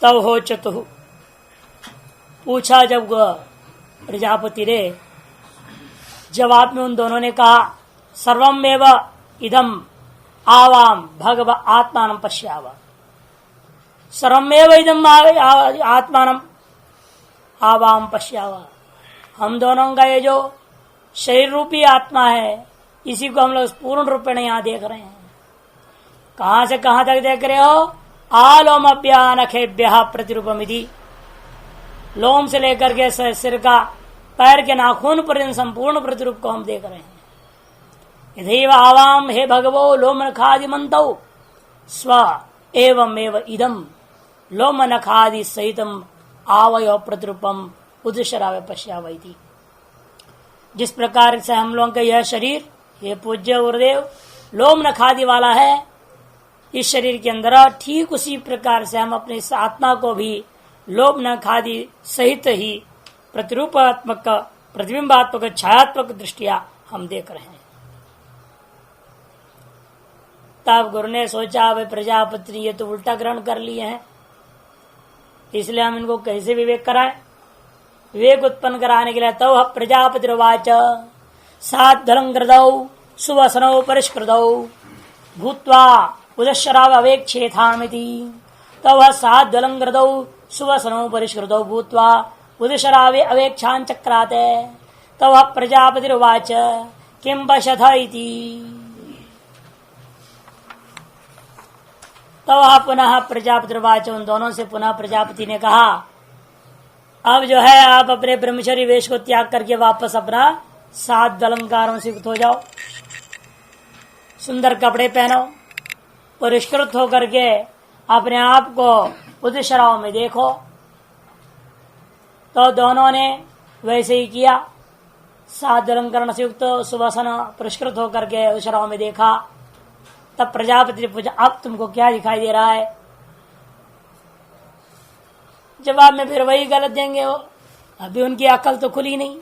तब हो चतु, पूछा जब प्रजापति ने, जवाब में उन दोनों ने कहा सर्वमेव इदम आवाम भगव आत्मान पश्याव, सर्वमेव इदम आत्मान आवाम पश्याव, हम दोनों का ये जो शरीर रूपी आत्मा है इसी को हम लोग पूर्ण रूप में यहाँ देख रहे हैं। कहां से कहां तक देख रहे हो? आलोम अभ्यानखेभ्य प्रतिरूपमिति, लोम से लेकर के सिर का पैर के नाखून पर संपूर्ण प्रतिरूप को हम देख रहे हैं। यथैव आवाम हे भगवो लोम नखादि मंतौ स्व एवमेव इदम लोम नखादि सहितम आवय प्रतिरूपम उदृश्यराव पश्यावैति। जिस प्रकार से हम लोगों का यह शरीर, ये पूज्य गुरुदेव लोम नखादि वाला है इस शरीर के अंदर, ठीक उसी प्रकार से हम अपने इस आत्मा को भी लोम नखादि सहित ही प्रतिरूपात्मक प्रतिबिंबात्मक छायात्मक दृष्टिया हम देख रहे हैं। तब गुरु ने सोचा भाई प्रजापति ने ये तो उल्टा ग्रहण कर लिए हैं, इसलिए हम इनको कैसे विवेक कराएं। विवेक उत्पन्न कराने के लिए तो प्रजापति वाच साधलं कृतौ सुवसनौ परिष्कृतौ भूत्वा उदशराव अवेक्षेथामिति, तव साधलं कृतौ सुवसनौ परिष्कृतौ भूत्वा उदशरावे अवेक्षां चक्राते, तव प्रजापतिर्वाच किं पश्यथ इति। तव पुनः प्रजापतिर्वाच, उन दोनों से पुनः प्रजापति ने कहा अब जो है आप अपने ब्रह्मचर्य वेश को त्याग करके वापस अपना 7 अलंकारों से युक्त हो जाओ, सुंदर कपड़े पहनो, परिष्कृत होकर के अपने आप को उदशराव में देखो। तो दोनों ने वैसे ही किया, 7 अलंकरण से युक्त सुवसन परिष्कृत होकर के उदशराव में देखा। तब प्रजापति ने पूछा अब तुमको क्या दिखाई दे रहा है? जवाब में फिर वही गलत देंगे वो, अभी उनकी अकल तो खुली नहीं,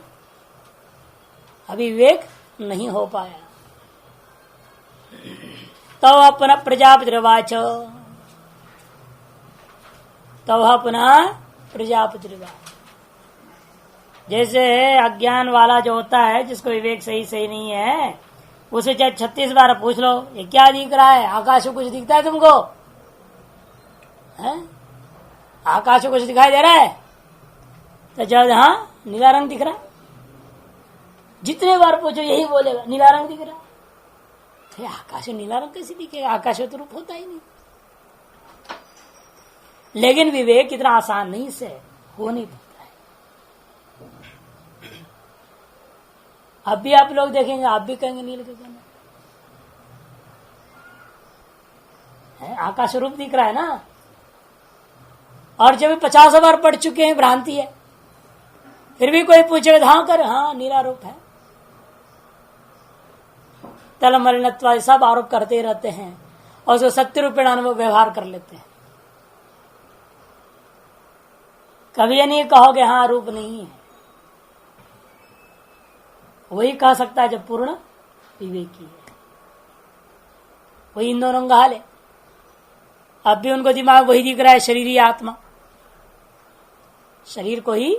अभी विवेक नहीं हो पाया। तो पुनः प्रजापतिर्वाच, तो पुनः प्रजापतिर्वाच। जैसे अज्ञान वाला जो होता है जिसको विवेक सही नहीं है, उसे चाहे 36 बार पूछ लो ये क्या दिख रहा है, आकाश में कुछ दिखता है तुमको? है आकाश में कुछ दिखाई दे रहा है? तो जब हाँ नीला रंग दिख रहा है, जितने बार पूछो यही बोलेगा नीला रंग दिख रहा है। तो आकाश में नीला रंग कैसे दिखेगा? आकाश में तो रूप होता ही नहीं। लेकिन विवेक इतना आसान नहीं से हो नहीं पाता है। अब भी आप लोग देखेंगे, आप भी कहेंगे नील के है, आकाश रूप दिख रहा है ना। और जब 50 बार पढ़ चुके हैं भ्रांति है, फिर भी कोई पूछेगा हाँ कर हाँ नीला रूप है। तल मलिनत्व सब आरोप करते रहते हैं और उसको सत्य रूपेण अनुभव व्यवहार कर लेते हैं। कभी ये नहीं कहोगे हाँ रूप नहीं है। वही कह सकता है जब पूर्ण विवेकी है, वही इन दोनों का हाल है। अब भी उनको दिमाग वही दिख रहा है, शरीर ही आत्मा, शरीर को ही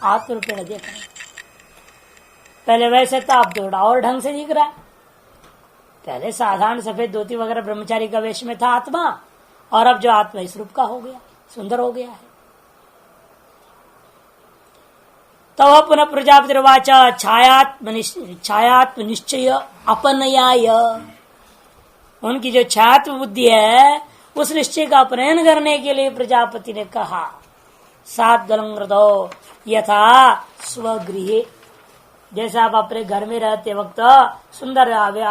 आत्म रूपेण देख रहे हैं। पहले वैसे था, अब थोड़ा और ढंग से दिख रहा है। पहले साधारण सफेद धोती वगैरह ब्रह्मचारी का वेश में था आत्मा, और अब जो आत्मा इस रूप का हो गया, सुंदर हो गया है। तब पुनः प्रजापतिर्वाच छायात्म निश्चय अपनयाय, उनकी जो छायात्म बुद्धि है उस निश्चय का अपनयन करने के लिए प्रजापति ने कहा 7 अलंकृतौ यथा स्वगृहे, जैसे आप अपने घर में रहते वक्त सुंदर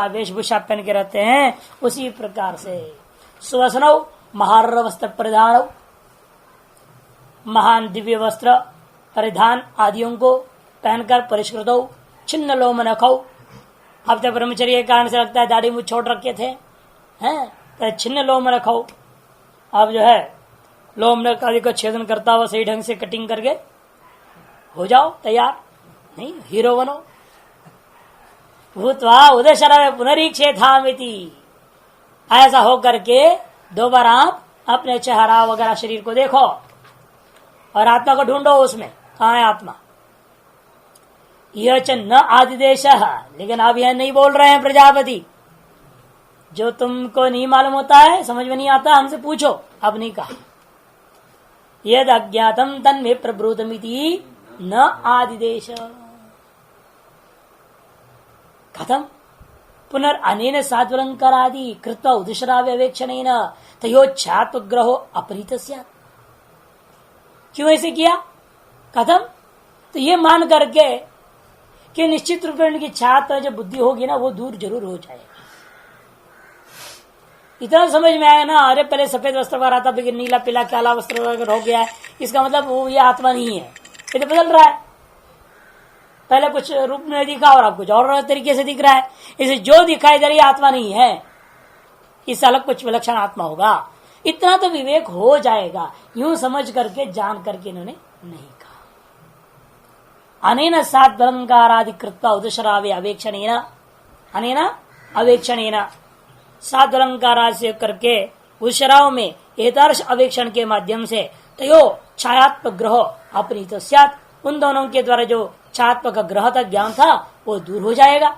वेशभूषा पहन के रहते हैं, उसी प्रकार से सुवसनौ महार वस्त्र परिधान, महान दिव्य वस्त्र परिधान आदियों को पहनकर परिष्कृतौ छिन्न लोम नखौ। अब तक ब्रह्मचर्य के कारण से लगता है दाढ़ी मुझ छोड़ रखे थे, हैं तो छिन्न लोम नखौ, अब जो है लोम नख आदि को छेदन करता हुआ सही ढंग से कटिंग करके हो जाओ तैयार, नहीं हीरो बनो। भूत्वा उदशरावे पुनरीक्षेथामिति, ऐसा हो करके 2 बार आप अपने चेहरा वगैरह शरीर को देखो और आत्मा को ढूंढो उसमें, कहाँ है आत्मा। यह च न आदिदेश, लेकिन अब यह नहीं बोल रहे हैं प्रजापति, जो तुमको नहीं मालूम होता है, समझ में नहीं आता, हमसे पूछो। अब नहीं कहा यद अज्ञातम तन्मे प्रब्रूतमिति न आदिदेश। कथम पुनरनेन सात्वलंकारादि कृत्वा उदिश्राव्य अवेक्षणेन तयोच्छात्वग्रहो अपरीत स्यात्। क्यों ऐसे किया? कथम, तो ये मान करके कि निश्चित रूप में उनकी छात्र जो बुद्धि होगी ना वो दूर जरूर हो जाएगा। इतना समझ में आया ना, अरे पहले सफेद वस्त्र पर आता फिर नीला पीला काला वस्त्र हो गया है, इसका मतलब वो ये आत्मा नहीं है, ये तो बदल रहा है। पहले कुछ रूप में दिखा और अब कुछ और तरीके से दिख रहा है। इसे जो दिखाई दे रही आत्मा नहीं है, इस अलग कुछ विलक्षण आत्मा होगा, इतना तो विवेक हो जाएगा। यूं समझ करके जान करके इन्होंने नहीं कहा। अनेन सात अलंकारादि कृत्वा उदशरावे अवेक्षणेन, अनेन अवेक्षणेन सात अलंकार से करके उदशराव में एतादृश अवेक्षण के माध्यम से तयो छायात्मक ग्रह अपनीत स्यात्, उन दोनों के द्वारा जो छायात्मक ग्रह का ज्ञान था वो दूर हो जाएगा।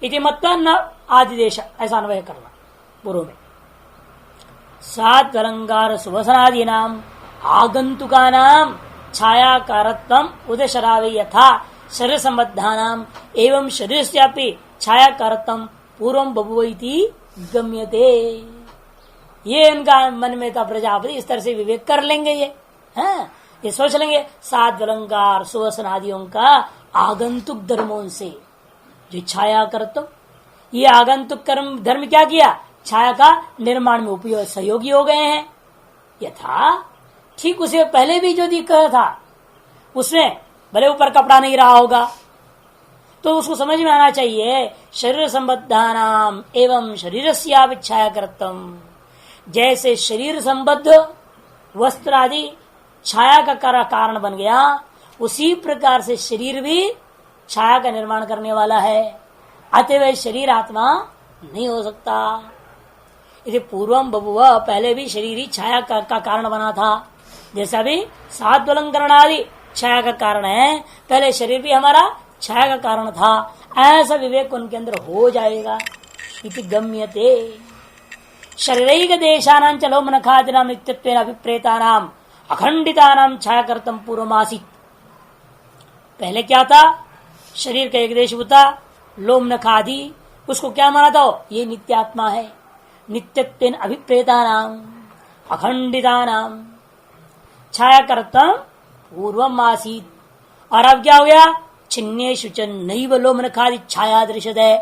इति मत्वा न आदिदेश, ऐसा अन्वय करना पूर्व में। सात अलंकार सुवसनादि नाम आगंतुका नाम छायाकारत्वम उदशरावे यथा शरीर संबद्धानाम एवं शरीर से छायाकारत्वम पूर्वम बभुवैति गम्यते। ये इनका मन में था प्रजापति, इस तरह से विवेक कर लेंगे ये सोच लेंगे सात अलंकार सुवसन आदियों का आगंतुक धर्मों से जो छाया करत्व, ये आगंतुक कर्म धर्म क्या किया? छाया का निर्माण में उपयोग सहयोगी हो गए हैं। यथा ठीक उसे पहले भी जो दिख रहा था उसमें भले ऊपर कपड़ा नहीं रहा होगा तो उसको समझ में आना चाहिए शरीर संबद्धानाम एवं शरीर से छाया करतम। जैसे शरीर संबद्ध वस्त्र आदि छाया का कारण बन गया, उसी प्रकार से शरीर भी छाया का निर्माण करने वाला है। अतः शरीर आत्मा नहीं हो सकता। इसे पूर्वम बभुव, पहले भी शरीर ही छाया का कारण बना था। जैसा भी सात अलंकरण आदि छाया का कारण है, पहले शरीर भी हमारा छाया का कारण था। ऐसा विवेक उनके अंदर हो जाएगा। इति गम्यते शरीरैक देशानां च लोमनखादीनां नित्यत्वेन अभिप्रेतानां अखंडितानां छायाकर्तम पूर्वमासीत्। पहले क्या था? शरीर का एक देश होता, लोमनखादि, उसको क्या माना था? ये नित्यात्मा है। नित्यत्वेन अभिप्रेतानां अखंडितानां छायाकर्तम पूर्वमासीत्। और अब क्या हो गया? छिन्नेषु च नैव लोमनखादि छाया दृश्यते।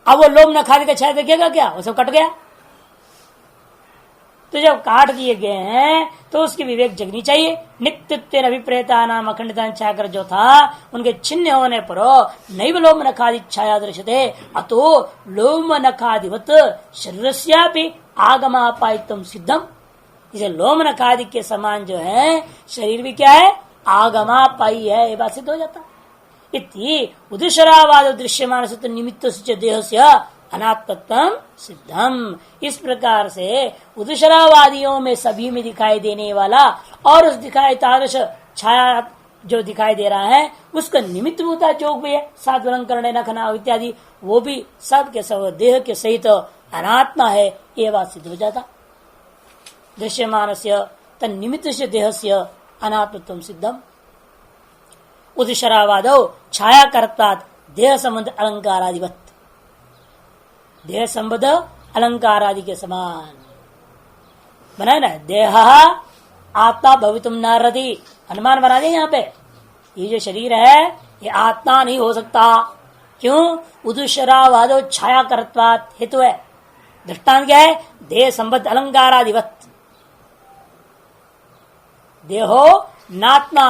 अब वो लोमनखादि का छाया दिखेगा क्या? वो सब कट गया। तो जब काट दिए गए हैं तो उसकी विवेक जगनी चाहिए। नित्यत्वेन अभिप्रेतानां अखंडितानां छायाकर जो था, उनके छिन्न होने पर नैव लोमनखादि छाया दृश्यते अतो लोमनखादिवत शरीरस्यापि आगमापायित्वं सिद्धम। इसे लोमनखादि के समान जो है शरीर भी क्या है? आगमापायी है, ये बात सिद्ध हो जाता। इति उदुशरावाद दृश्यमान से निमित्त देह से अनात्मत्वम सिद्धम। इस प्रकार से उदुशरावादियों में सभी में दिखाई देने वाला और उस दिखाई तादृश छाया जो दिखाई दे रहा है उसका निमित्त होता जो भी है सात अलंकरण नखना इत्यादि, वो भी सब के सब देह के सहित अनात्मा है, ये बात सिद्ध हो जाता। दृश्यमान से तन्निमित्त से देह से अनात्मत्वम सिद्धम। उदुशरावाद छाया कर्तात् देह संबंध अलंकारादिवत, देह संबंध अलंकार आदि के समान बनाए ना। देह आत्मा भवितुम नारदी, अनुमान बना दे यहाँ पे। ये जो शरीर है ये आत्मा नहीं हो सकता। क्यों? उदुशरावादो छाया कर्त्वात् हेतु है। दृष्टांत क्या है? देह संबद्ध अलंकार आदिवत। देहो नात्मा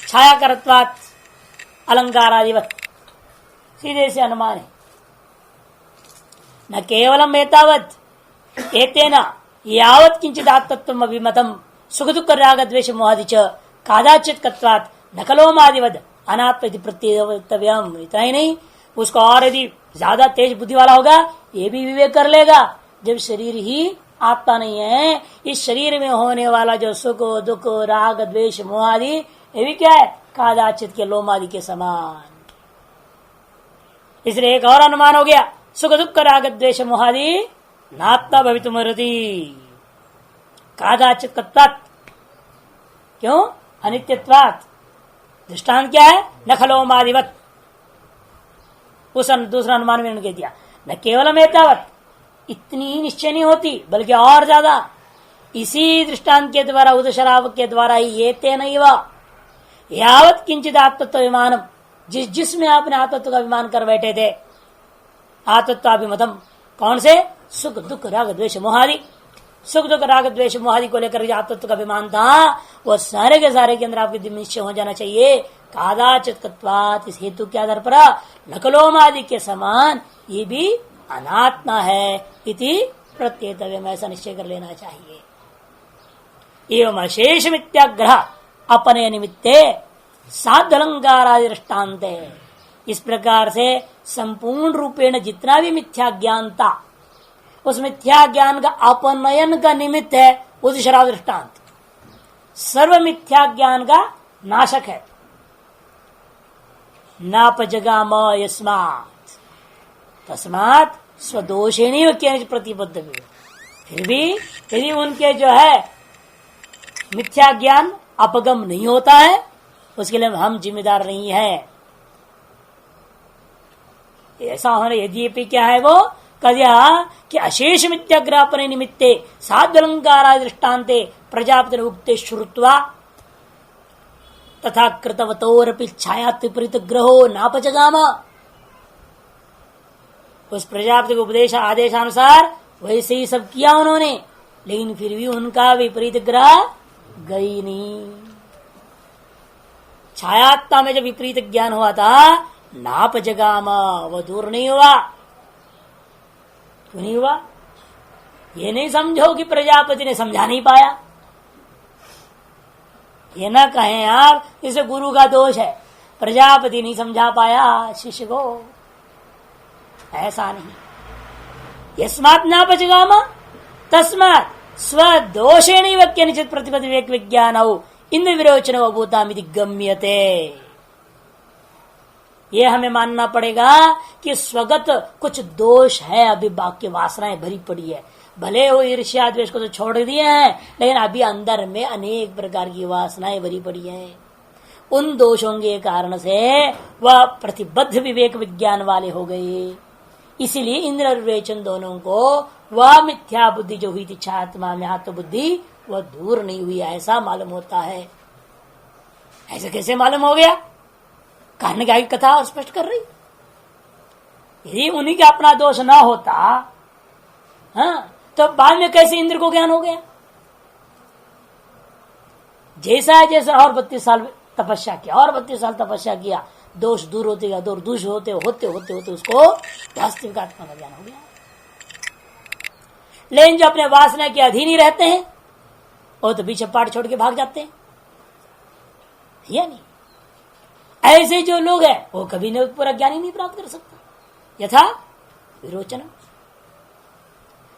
छाया कर्त्वात् अलंकार आदिवत, सीधे से अनुमान है। न केवलम एतावत् एतेन यावत् किंचित आत्मत्वम अभिमतम सुख दुख राग द्वेष मोहादि च कादाचित कत्वात् नकलोमादिवद अनात्म प्रत्ययव्यम। इतना ही नहीं, उसको और यदि ज्यादा तेज बुद्धि वाला होगा ये भी विवेक कर लेगा। जब शरीर ही आत्मा नहीं है। इस शरीर में होने वाला जो सुख दुख राग द्वेष मोह आदि ये भी क्या है, कादाचित के लोमादि के समान। इसलिए एक और अनुमान हो गया, सुख दुख राग द्वेष मोहादि नात्मा भवितुमर्हति कादाचित तत्त। क्यों? अनित्यत्वात्। दृष्टांत क्या है? न खलोमादिवत। उस दूसरा अनुमान में उन्होंने दिया न केवलम एतावत, इतनी ही निश्चय नहीं होती बल्कि और ज्यादा। इसी दृष्टांत के द्वारा उदशराव के द्वारा ही ये तेन यावत किंचित आत्मत्व विमानम, जिसमें आपने आत्मत्व का विमान कर बैठे थे, आत्मत्वाभिमतम कौन से? सुख दुख राग द्वेष मोहादि। सुख दुख राग द्वेष मोहादि को लेकर जो आत्मत्व का विमान था वो सारे के सारे के अंदर आपके निश्चय हो जाना चाहिए। कादाचित्वात्, इस हेतु के आधार पर नकलोमादि के समान ये भी अनात्मा है इति प्रत्येतव्य में ऐसा निश्चय कर लेना चाहिए। एवं अशेष मिथ्याग्रह अपने निमित्ते साधलंकारादि दृष्टान्त। इस प्रकार से संपूर्ण रूपेण जितना भी मिथ्या ज्ञान था उस मिथ्या ज्ञान का अपनयन का निमित्त है उदशराव दृष्टांत। सर्व मिथ्या ज्ञान का नाशक है। नापजगाम यस्मात् तस्मात् स्वदोषेण प्रतिबद्ध भी। फिर भी यदि उनके जो है मिथ्या ज्ञान अपगम नहीं होता है उसके लिए हम जिम्मेदार नहीं है। ऐसा होने यद्यपि क्या है वो कदिया कि अशेष मिथ्याग्रापने निमित्ते साधलंकारा दृष्टान्ते प्रजापति उक्ते श्रुत्वा तथा कृतवतोरपि छाया विपरीत ग्रहो नापचगाम। उस प्रजापति के उपदेश आदेशानुसार वैसे ही सब किया उन्होंने, लेकिन फिर भी उनका विपरीत ग्रह गई नहीं। छायात्मा में जब विपरीत ज्ञान हुआ था नापजगाम, वो दूर नहीं हुआ। क्यों नहीं हुआ? ये नहीं समझो कि प्रजापति ने समझा नहीं पाया। ये ना कहें आप इसे गुरु का दोष है, प्रजापति नहीं समझा पाया शिष्य को, ऐसा नहीं। यस्मात् नापजगाम तस्मात् स्वदोषेण वाक्य निश्चित प्रतिपद विवेक विज्ञान इंद्र विरोचन भूतामिति गम्यते। ये हमें मानना पड़ेगा कि स्वगत कुछ दोष है, अभी बाकी वासनाएं भरी पड़ी है। भले वो ईर्ष्या द्वेष को तो छोड़ दिए हैं लेकिन अभी अंदर में अनेक प्रकार की वासनाएं भरी पड़ी हैं। उन दोषों के कारण से वह प्रतिबद्ध विवेक विज्ञान वाले हो गए। इसीलिए इंद्र और विवेचन दोनों को वह मिथ्या बुद्धि जो हुई थी छात्मा में आत्म बुद्धि वह दूर नहीं हुई, ऐसा मालूम होता है। ऐसे कैसे मालूम हो गया? कारण की आगे कथा और स्पष्ट कर रही। यदि उन्हीं का अपना दोष ना होता हाँ, तो बाद में कैसे इंद्र को ज्ञान हो गया? जैसा है जैसा और 32 साल तपस्या किया और 32 साल तपस्या किया, दोष दूर होते गया, दूष होते होते होते होते उसको वास्तविक आत्मा का ज्ञान हो गया। लेकिन जो अपने वासना के अधीन ही रहते हैं वो तो पीछे पाठ छोड़ के भाग जाते हैं, या नहीं? ऐसे जो लोग हैं वो कभी नहीं पूरा ज्ञान ही नहीं प्राप्त कर सकता। यथा विरोचन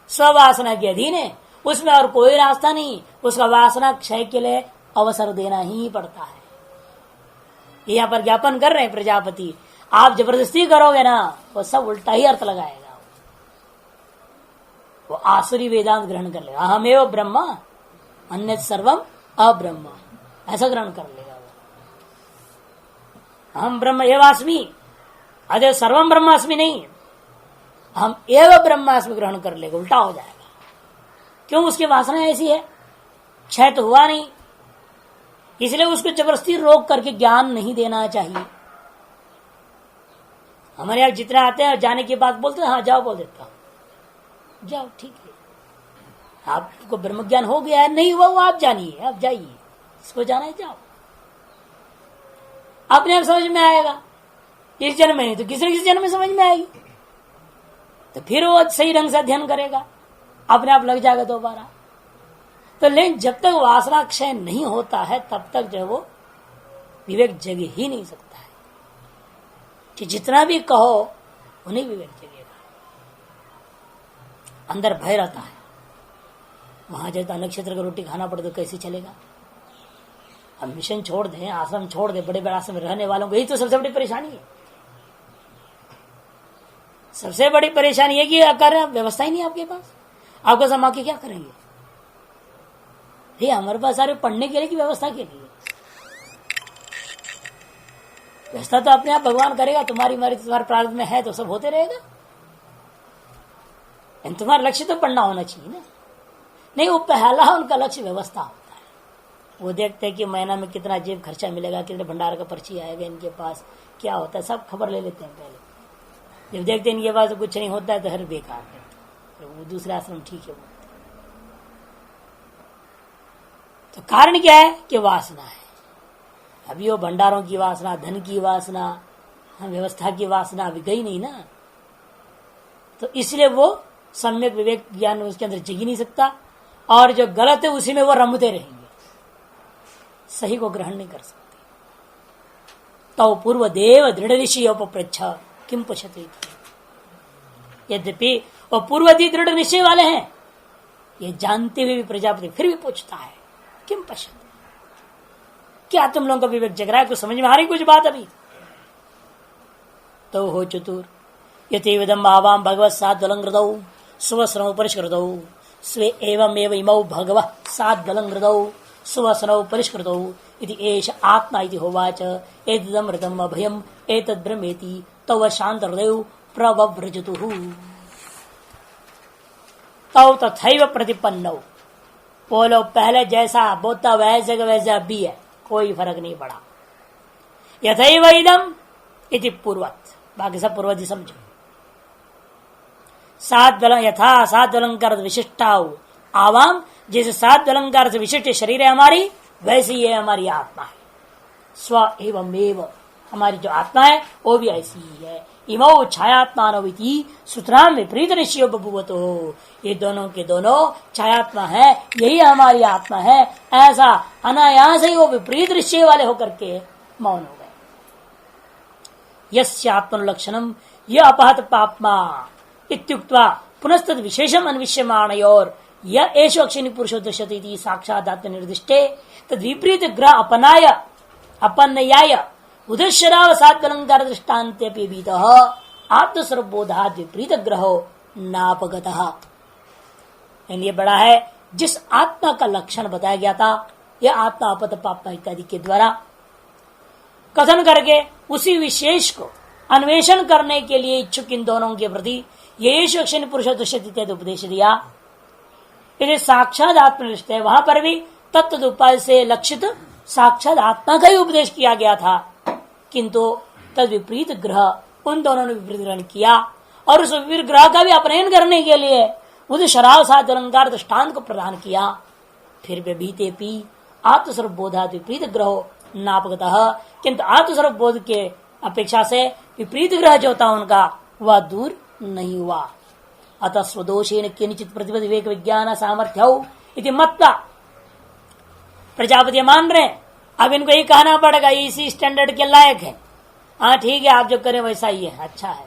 स्ववासना के अधीन है, उसमें और कोई रास्ता नहीं, उसका वासना क्षय के लिए अवसर देना ही पड़ता है। यहाँ पर ज्ञापन कर रहे हैं प्रजापति, आप जबरदस्ती करोगे ना वो सब उल्टा ही अर्थ लगाएगा। वो आसुरी वेदांत ग्रहण कर लेगा, अहमेव ब्रह्म अन्य सर्वम अब्रह्म, ऐसा ग्रहण कर लेगा। हम ब्रह्म एवास्मि, अरे सर्वम ब्रह्मास्मि नहीं, हम एव ब्रह्मास्मि ग्रहण कर लेगा, उल्टा हो जाएगा। क्यों? उसकी वासना ऐसी है, क्षय तो हुआ नहीं, इसलिए उसको जबरदस्ती रोक करके ज्ञान नहीं देना चाहिए। हमारे यहाँ जितना आते हैं जाने के बाद बोलते हैं हाँ जाओ, बोल देता हूं जाओ, ठीक है, आपको ब्रह्म ज्ञान हो गया है, नहीं हुआ वो आप जानिए, आप जाइए, इसको जाना है जाओ, अपने आप समझ में आएगा। इस जन्म में नहीं तो किसी जन्म में समझ में आएगी, तो फिर वो सही ढंग से अध्ययन करेगा, अपने आप लग जाएगा दोबारा। तो लेकिन जब तक वासना क्षय नहीं होता है तब तक जो वो विवेक जगे ही नहीं सकता है, कि जितना भी कहो उन्हें विवेक जगेगा, अंदर भय रहता है। वहां जाए नक्षत्र का रोटी खाना पड़े तो कैसे चलेगा। हम मिशन छोड़ दें, आश्रम छोड़ दें, बड़े बड़े आश्रम में रहने वालों को यही तो सबसे बड़ी परेशानी है। सबसे बड़ी परेशानी है कि अगर व्यवस्था ही नहीं आपके पास, आपको समा के क्या करेंगे। हमारे पास सारे पढ़ने के लिए कि व्यवस्था के लिए। व्यवस्था तो अपने आप भगवान करेगा, तुम्हारी तुम्हारे प्रारब्ध में है तो सब होते रहेगा। तुम्हारा लक्ष्य तो पढ़ना होना चाहिए ना। नहीं, वो पहला उनका लक्ष्य व्यवस्था होता है। वो देखते हैं कि महीना में कितना जेब खर्चा मिलेगा, कितने भंडार का पर्ची आएगा, इनके पास क्या होता है, सब खबर ले लेते हैं पहले। जब देखते हैं इनके पास तो कुछ नहीं होता है तो हर बेकार है, तो वो दूसरा आश्रम ठीक है बोलते। तो कारण क्या है कि वासना है। अभी वो भंडारों की वासना, धन की वासना, व्यवस्था की वासना अभी गई नहीं ना। तो इसलिए वो सम्यक विवेक ज्ञान उसके अंदर जग ही नहीं सकता, और जो गलत है उसी में वो रमते रहेंगे, सही को ग्रहण नहीं कर सकते। तो पूर्व देव दृढ़ निश्चय उपप्रच्छ किम पश्यति। यद्यपि वो पूर्वती दृढ़ निश्चय वाले हैं, ये जानते हुए भी प्रजापति फिर भी पूछता है किम पश्यति, क्या तुम लोगों का विवेक जग रहा है, कुछ समझ में आ रही कुछ बात अभी। तो हो चतुर यतिविदम आवाम भगवत साद्वलंकृतौ सुवस्नौ परिष्कृतौ स्वे एवं इमौ भगवः साद्वलंकृतौ सुवस्नौ परिष्कृतौ इति एष आत्मा इति होवाच एतदमृतम् अभयम् एतद् ब्रह्मेति तव शांत हृदय प्रव्रजतु। तौ तथैव प्रतिपन्नौ, बोलो पहले जैसा बोता वैसे का वैसा भी है, कोई फर्क नहीं पड़ा। यथैव इदम् इति पूर्वत, बाकी सब पूर्वत ही समझो। सात यथा सात अलंकार विशिष्टा आवाम, जैसे सात अलंकार से विशिष्ट शरीर है हमारी, वैसी ये हमारी आत्मा है। स्व एवं एव, हमारी जो आत्मा है वो भी ऐसी ही है। इमौ छायात्मानोविति सूत्राम विपरीत निश्चय बभूवतो, ये दोनों के दोनों छायात्मा है, यही हमारी आत्मा है। ऐसा अनायास ही वो विपरीत निश्चय वाले होकर के मौन हो गए। यस्य आत्मनुलक्षणम यह अपहत पापमा इत्युक्त्वा पुनस्तद विशेषम अन्विष्यमाणयोर यह एष अक्षिणी पुरुषो दृश्यते साक्षात् आत्म निर्दिष्टे तद विपरीत ग्रह अपनाय अपन्नयाय उदश्यराव सात्वलंकार दृष्टान्ते पीबीतः आत्मस्वरूपबोधात् विपरीत ग्रहो नापगतः। ये बड़ा है जिस आत्मा का लक्षण बताया गया था, यह आत्मा अपत पापमा इत्यादि के द्वारा कथन करके उसी विशेष को अन्वेषण करने के लिए इच्छुक इन दोनों के प्रति ये अक्षिणी पुरुषो दृश्यते उपदेश दिया। यदि साक्षात आत्मनिष्ठ है, वहां पर भी तत्व उपाय से लक्षित साक्षात आत्मा का ही उपदेश किया गया था, किंतु तद विपरीत ग्रह उन दोनों ने विपरीत ग्रहण किया, और उस विपरीत ग्रह का भी अपनयन करने के लिए उस शराब सात अलंकार दृष्टांत को प्रदान किया। फिर वे बीते पी आत्मस्वरूप बोधा विपरीत ग्रहो नापगतः, किंतु आत्मस्वरूप बोध के अपेक्षा से विपरीत ग्रह जो था उनका वह दूर नहीं हुआ। अतः स्वदोषेन किंचित प्रतिपद विवेक विज्ञान सामर्थ्य इति मत्वा प्रजापति मान रहे, अब इनको ही कहना पड़ेगा, इसी स्टैंडर्ड के लायक है। हाँ ठीक है, आप जो करें वैसा ही है, अच्छा है,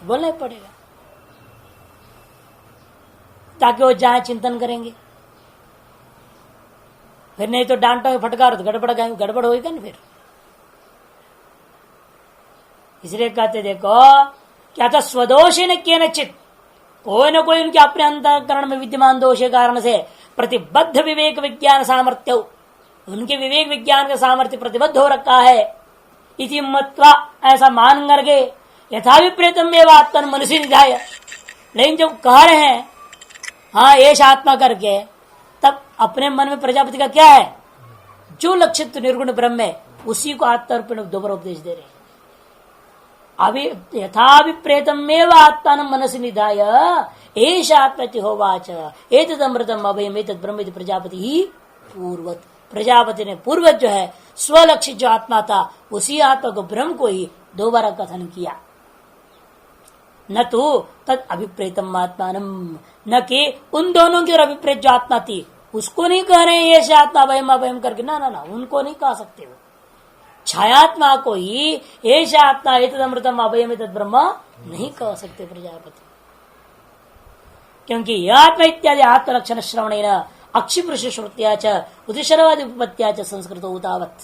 बोलना ही पड़ेगा, ताकि वो जहां चिंतन करेंगे। फिर नहीं तो डांटोगे फटकार तो गड़बड़ होगी ना फिर। इसलिए कहते देखो क्या था, स्वदोष न केनचित, कोई न कोई उनके अपने अंतःकरण में विद्यमान दोष के कारण से प्रतिबद्ध विवेक विज्ञान सामर्थ्य, उनके विवेक विज्ञान का सामर्थ्य प्रतिबद्ध हो रखा है। इति मत्वा, ऐसा मान करके यथाभिप्रेतम एवं आत्मन मनुष्य निधाय, लेकिन जब कह रहे हैं हाँ एष आत्मा करके, तब अपने मन में प्रजापति का क्या है, जो लक्षित निर्गुण ब्रह्म है उसी को आत्मार्पण दोबारा उपदेश दे रहे हैं। अभी यथाभिप्रेतम एवं आत्मान मनसि निधाय एष आत्मति होवाच एतद् अमृतम अभयम एतद् ब्रह्म प्रजापति ही पूर्वत, प्रजापति ने पूर्वत जो है स्वलक्षित जो आत्मा था उसी आत्मा को ब्रह्म को ही दोबारा कथन किया। न तो तद अभिप्रेतम आत्मानम, न कि उन दोनों की अभिप्रेत जो आत्मा थी उसको नहीं कह रहे हैं ये आत्मा अभयम अभयम करके, ना ना ना, उनको नहीं कह सकते हो। छायात्मा को ही एष आत्मा एतद् अमृतम अभयम एतद् ब्रह्म नहीं कह सकते प्रजापति, क्योंकि यह आत्मा इत्यादि आत्मलक्षण श्रवण अक्षि पुरुष श्रुत्या च उदिशरवादी उपपत्या च संस्कृत उतावत,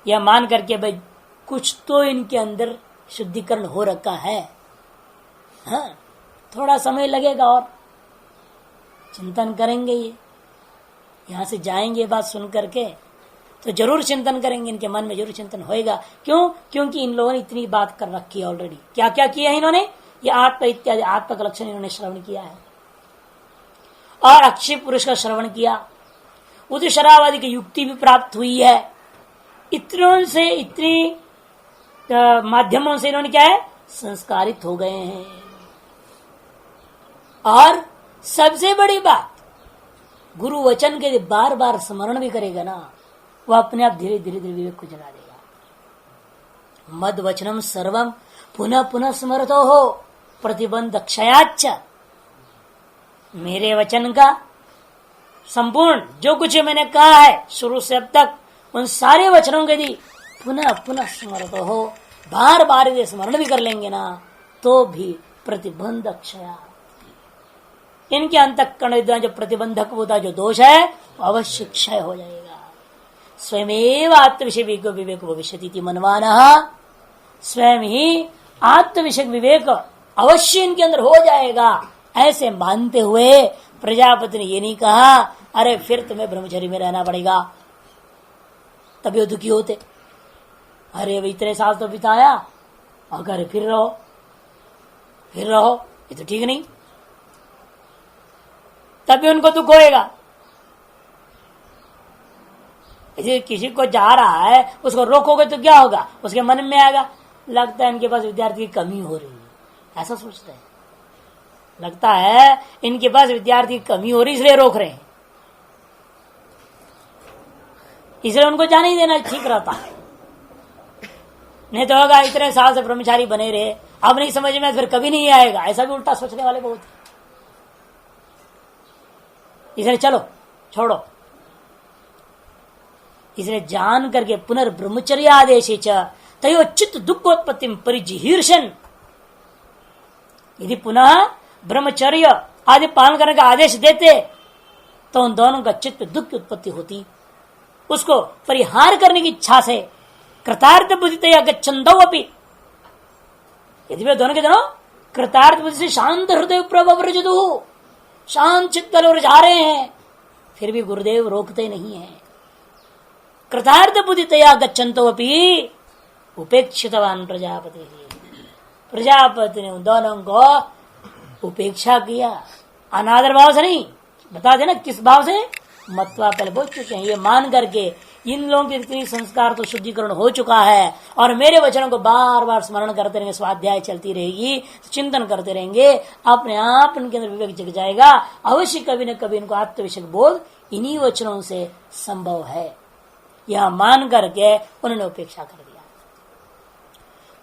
यह मान करके भाई कुछ तो इनके अंदर शुद्धिकरण हो रखा है। हाँ, थोड़ा समय लगेगा और चिंतन करेंगे, ये यहां से जाएंगे बात सुन करके तो जरूर चिंतन करेंगे, इनके मन में जरूर चिंतन होएगा। क्यों? क्योंकि इन लोगों ने इतनी बात कर रखी है ऑलरेडी। क्या क्या किया है इन्होंने? ये आत्मा इत्यादि आत्मा का लक्षण इन्होंने श्रवण किया है और अक्षय पुरुष का श्रवण किया, उदिशरावादी की युक्ति भी प्राप्त हुई है। इतनों से इतनी माध्यमों से इन्होंने क्या है संस्कारित हो गए हैं। और सबसे बड़ी बात, गुरु वचन के बार बार स्मरण भी करेगा ना, वह अपने आप धीरे धीरे धीरे विवेक को जगा देगा। मद वचनम सर्वम पुनः पुनः स्मरतो हो प्रतिबंध क्षयाच, मेरे वचन का संपूर्ण जो कुछ मैंने कहा है शुरू से अब तक, उन सारे वचनों के यदि पुनः पुनः स्मरतो हो, बार बार यदि स्मरण भी कर लेंगे ना, तो भी प्रतिबंध क्षया, इनके अंतःकरण जो प्रतिबंधक होता जो दोष है अवश्य क्षय हो जाएगा। स्वयमेव आत्मविषय विवेक भविष्यति मनवान, स्वयं ही आत्मविषय विवेक अवश्य इनके अंदर हो जाएगा। ऐसे मानते हुए प्रजापति ने ये नहीं कहा अरे फिर तुम्हें ब्रह्मचर्य में रहना पड़ेगा, तभी वो दुखी होते। अरे अब इतने साल तो बिताया, अगर फिर रहो, ये तो ठीक नहीं, तभी उनको दुख होएगा। किसी को जा रहा है उसको रोकोगे तो क्या होगा, उसके मन में आएगा लगता है इनके पास विद्यार्थी की कमी हो रही है, ऐसा सोचते हैं। लगता है इनके पास विद्यार्थी की कमी हो रही इसलिए रोक रहे हैं, इसलिए उनको जाने ही देना ठीक रहता है। नहीं तो होगा इतने साल से ब्रह्मचारी बने रहे, अब नहीं समझ में फिर कभी नहीं आएगा, ऐसा भी उल्टा सोचने वाले बहुत है। इसलिए चलो छोड़ो, इसलिए जान करके पुनर्ब्रह्मचर्य आदेश तयो चित्त दुखोत्पत्ति परिजिहीर्षन, यदि पुनः ब्रह्मचर्य आदि पालन करने का आदेश देते तो उन दोनों का चित्त दुख की उत्पत्ति होती। उसको परिहार करने की इच्छा से कृतार्थ बुद्धितया गच्छन्तौ अपि, यदि वे दोनों के दोनों कृतार्थ बुद्धि से शांत हृदय प्रव्रजतु, शांत चित्त और जा रहे हैं, फिर भी गुरुदेव रोकते नहीं है। कृतार्थ बुद्धितया गच्छन्तौ अपि उपेक्षितवान प्रजापति, प्रजापति ने उन दोनों को उपेक्षा किया, अनादर भाव से नहीं, बता देना किस भाव से, मतवा पहले बोल चुके हैं, ये मान करके इन लोगों की इतनी संस्कार तो शुद्धिकरण हो चुका है और मेरे वचनों को बार बार स्मरण करते रहेंगे, स्वाध्याय चलती रहेगी, चिंतन करते रहेंगे, अपने आप उनके अंदर विवेक जग जाएगा। अवश्य कभी न कभी इनको आत्मविषयक बोध इन्हीं वचनों से संभव है, यह मान करके उन्होंने उपेक्षा कर दिया।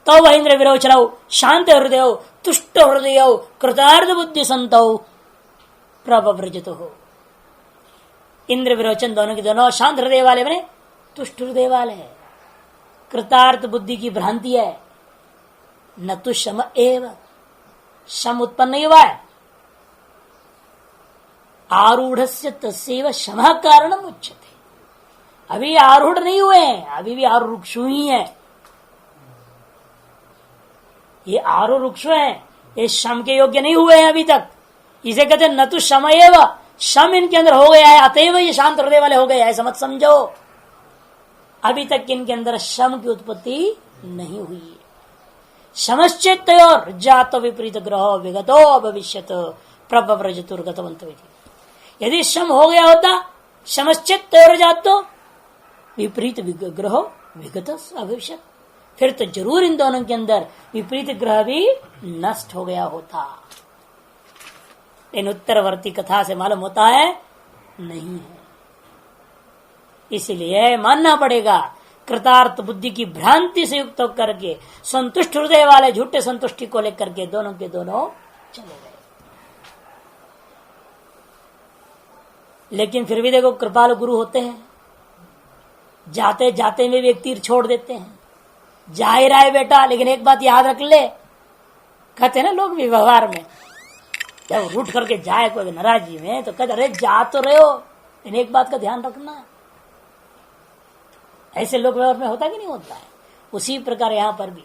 तो वह इंद्र विरोचनौ शांत हृदय तुष्ट हृदय कृतार्थ बुद्धि संतौ प्रव्रजित हो। इंद्र विरोचन दोनों के दोनों शांत हृदय वाले बने, तुष्ट हृदय वाले हैं। कृतार्थ बुद्धि की भ्रांति है, न तो शम एव, शम उत्पन्न नहीं हुआ है, आरूढ़ से तस्व शम कारणम उच्यते, अभी आरूढ़ नहीं हुए हैं, अभी भी आरूक्षु ही है, ये आरूक्षु है, ये शम के योग्य नहीं हुए हैं अभी तक, इसे कहते न तो शम एव, शम इनके अंदर हो गया है अतएव ये शांत हृदय वाले हो गए, ऐसा मत समझो। अभी तक इनके अंदर शम की उत्पत्ति नहीं हुई है। शमश्चेत्तयोर जातो विपरीत ग्रह विगतो भविष्यत प्रव्रजतुर्गतवंत, यदि शम हो गया होता, शमश्चेत्तयोर जातो विपरीत ग्रह विगत भविष्यत, फिर तो जरूर इन दोनों के अंदर विपरीत ग्रह भी नष्ट हो गया होता। इन उत्तरवर्ती कथा से मालूम होता है नहीं है, इसलिए मानना पड़ेगा कृतार्थ बुद्धि की भ्रांति से युक्त होकर के संतुष्ट हृदय वाले झूठे संतुष्टि को लेकर के दोनों के दोनों चले गए। लेकिन फिर भी देखो कृपालु गुरु होते हैं, जाते जाते में भी एक तीर छोड़ देते हैं, जा ही रहा है बेटा, लेकिन एक बात याद रख ले, कहते हैं ना लोग भी व्यवहार में, जब रूठ करके जाए कोई नाराजगी में तो कहते अरे जा तो रहे हो, लेकिन एक बात का ध्यान रखना। ऐसे लोग व्यवहार में होता कि नहीं होता है, उसी प्रकार यहां पर भी।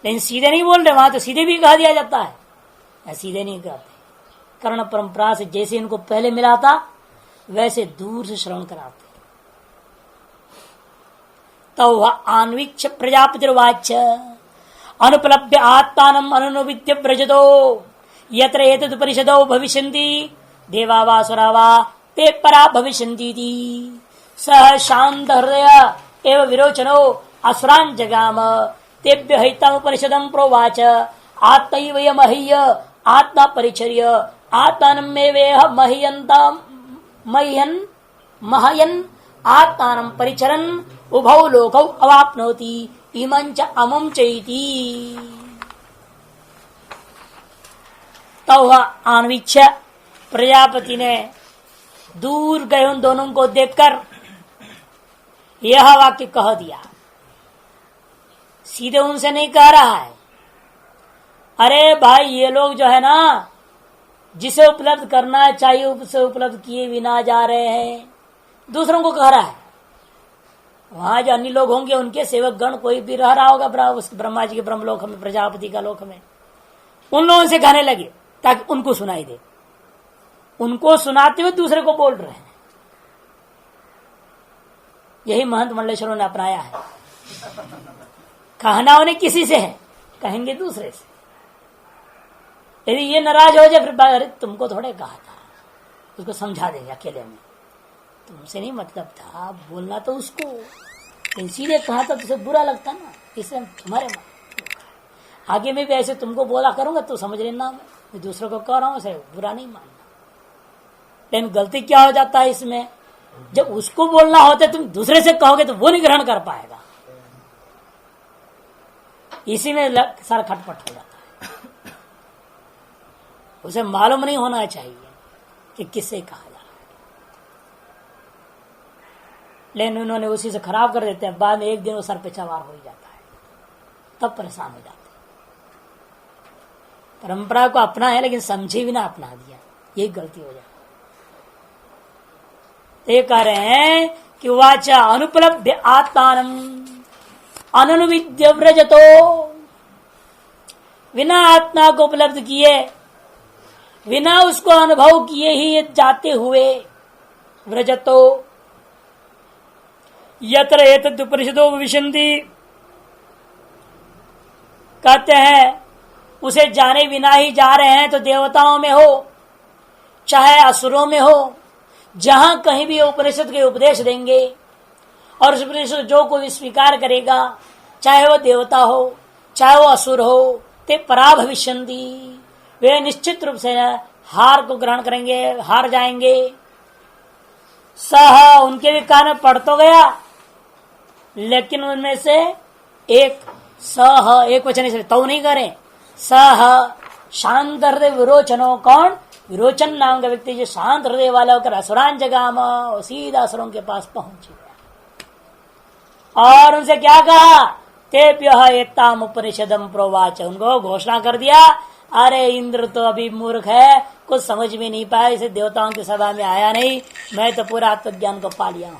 लेकिन सीधे नहीं बोल रहे, वहां तो सीधे भी कहा दिया जाता है, सीधे नहीं कहते। कर्ण परंपरा से जैसे इनको पहले मिला था वैसे दूर से श्रवण कराते। तो वह आन्वीक्ष प्रजापतिर्वाच अनुपलभ्य आत्मानम अनुविद्य व्रजतो यत्र एतद् परिषदो भविष्यन्ति देवा वा असुरा वा ते परा भविष्यन्ति सह शांत हृदय एव विरोचनो असुरान् जगाम तेभ्य हितम परिषदं प्रोवाच आत्मैव मह्य आत्मा परिचर्य आत्मानमेवेह महयन आत्मानं परिचरन् उभौ लोकौ अवाप्नोति इमं च अमुं चैति। तो आन्वीक्ष प्रजापति ने दूर गए उन दोनों को देखकर यह वाक्य कह दिया। सीधे उनसे नहीं कह रहा है, अरे भाई ये लोग जो है ना जिसे उपलब्ध करना चाहिए उसे उपलब्ध किए बिना जा रहे हैं, दूसरों को कह रहा है। वहां जो अन्य लोग होंगे उनके सेवक गण कोई भी रह रहा होगा उस ब्रह्मा जी के ब्रह्मलोक में, प्रजापति का लोक में, उन लोगों से कहने लगे ताकि उनको सुनाई दे। उनको सुनाते हुए दूसरे को बोल रहे हैं। यही महंत मंडलेश्वरों ने अपनाया है। कहना उन्हें किसी से है, कहेंगे दूसरे से। यदि ये नाराज हो जाए फिर अरे तुमको थोड़े कहा था, उसको समझा देंगे अकेले में, तुमसे नहीं मतलब था, बोलना तो उसको, लेकिन सीधे कहा था तुझे बुरा लगता ना, इसलिए तुम्हारे मन आगे में भी ऐसे तुमको बोला करूंगा तो समझ लेना, मैं दूसरों को कह रहा हूं, उसे बुरा नहीं मानना। लेकिन गलती क्या हो जाता है इसमें, जब उसको बोलना होता है तुम दूसरे से कहोगे तो वो नहीं ग्रहण कर पाएगा, इसी में सारा खटपट हो जाता है। उसे मालूम नहीं होना चाहिए कि किससे कहा जा रहा है, लेकिन उन्होंने उसी से खराब कर देते हैं। बाद में एक दिन वो सर पे सवार हो जाता है, तब परेशान हो जाते हैं। परंपरा को अपना है लेकिन समझे बिना अपना दिया, यही गलती हो जाती है। ये कह रहे हैं कि वाचा अनुपलब्ध आत्मानम अनुविद्य व्रजतो, बिना आत्मा को उपलब्ध किए, बिना उसको अनुभव किए ही जाते हुए, व्रजतो यत्र एतद् परिषदो भविष्यन्ति, कहते हैं उसे जाने बिना ही जा रहे हैं, तो देवताओं में हो चाहे असुरों में हो, जहां कहीं भी उपनिषद के उपदेश देंगे और उस उपनिषद जो कोई स्वीकार करेगा, चाहे वो देवता हो चाहे वो असुर हो, ते परा भविष्यन्ति, वे निश्चित रूप से हार को ग्रहण करेंगे, हार जाएंगे। सह उनके भी कान में पढ़ तो गया, लेकिन उनमें से एक सह एक वचन से तो नहीं करें, सह शांत हृदय विरोचनो, कौन विरोचन नाम का व्यक्ति जो शांत हृदय वाला होकर असुरान जगाम, सीधा असुरों के पास पहुंच गया और उनसे क्या कहा, तेभ्यः एताम उपनिषदम प्रोवाच, उनको घोषणा कर दिया, अरे इंद्र तो अभी मूर्ख है, कुछ समझ में नहीं पाया, इसे देवताओं की सभा में आया नहीं, मैं तो पूरा आत्मज्ञान को पा लिया हूं,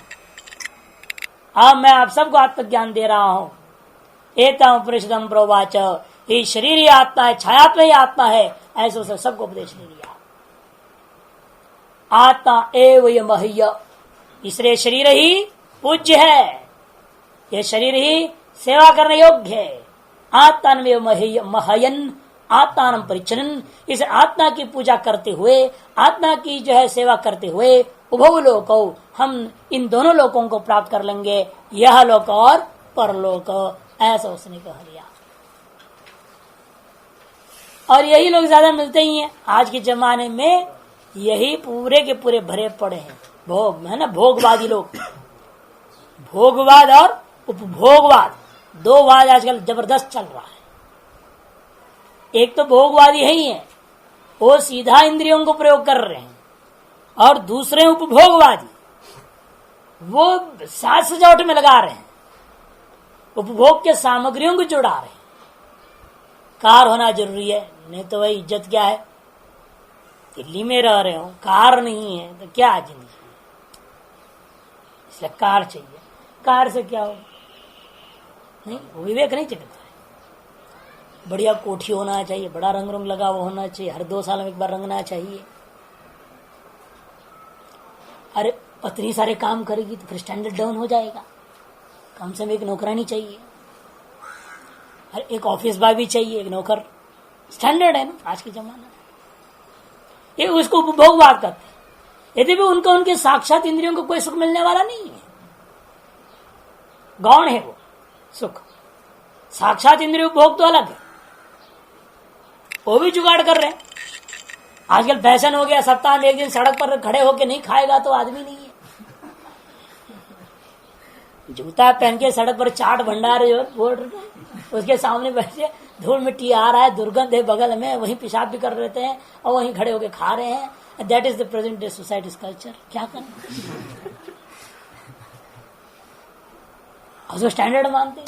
अब मैं आप सबको आत्मज्ञान दे रहा हूं। एताम उपनिषदम प्रोवाच, ये शरीर ही आत्मा है, छायात्मा ही आत्मा है, ऐसे उसे सबको उपदेश दे दिया। आत्मा एवं मह्य, इसलिए शरीर ही पूज्य है, यह शरीर ही सेवा करने योग्य है। आत्मा महयन आत्मान परिचरण, इस आत्मा की पूजा करते हुए, आत्मा की जो है सेवा करते हुए, उभव लोको, हम इन दोनों लोकों को प्राप्त कर लेंगे, यह लोक और परलोक, ऐसा उसने कह दिया। और यही लोग ज्यादा मिलते ही हैं आज के जमाने में, यही पूरे के पूरे भरे पड़े हैं भोग में, है ना, भोगवादी लोग। भोगवाद और उपभोगवाद, दो वाद आजकल जबरदस्त चल रहा है। एक तो भोगवादी है ही है, वो सीधा इंद्रियों को प्रयोग कर रहे हैं, और दूसरे उपभोगवादी, वो साज सजावट में लगा रहे हैं, उपभोग के सामग्रियों को जुड़ा रहे हैं। कार होना जरूरी है, नहीं तो वही इज्जत क्या है, दिल्ली में रह रहे हो, कार नहीं है तो क्या जिंदगी, इसलिए कार चाहिए। कार से क्या हो, नहीं विवेक नहीं चलता है। बढ़िया कोठी होना चाहिए, बड़ा रंग रंग लगा हुआ होना चाहिए, हर 2 साल में एक बार रंगना चाहिए। अरे इतनी सारे काम करेगी तो फिर स्टैंडर्ड डाउन हो जाएगा। कम से कम एक नौकरानी चाहिए, अरे एक ऑफिस बॉय भी चाहिए, एक नौकर। स्टैंडर्ड है ना आज के जमाना में। ये उसको उपभोगवाद करते हैं। यदि भी उनका उनके साक्षात इंद्रियों को कोई सुख मिलने वाला नहीं है। गौण है वो सुख, साक्षात इंद्रिय उपभोग तो अलग है, वो भी जुगाड़ कर रहे हैं। आजकल फैशन हो गया, सप्ताह में एक दिन सड़क पर खड़े होके नहीं खाएगा तो आदमी नहीं है। जूता पहन के सड़क पर चाट भंडार बोल रहे, उसके सामने बैठे, धूल मिट्टी आ रहा है, दुर्गंध है बगल में, वहीं पेशाब भी कर रहते हैं और वहीं खड़े होके खा रहे हैं। That is the present day society culture. क्या करना, और जो स्टैंडर्ड मानते हैं,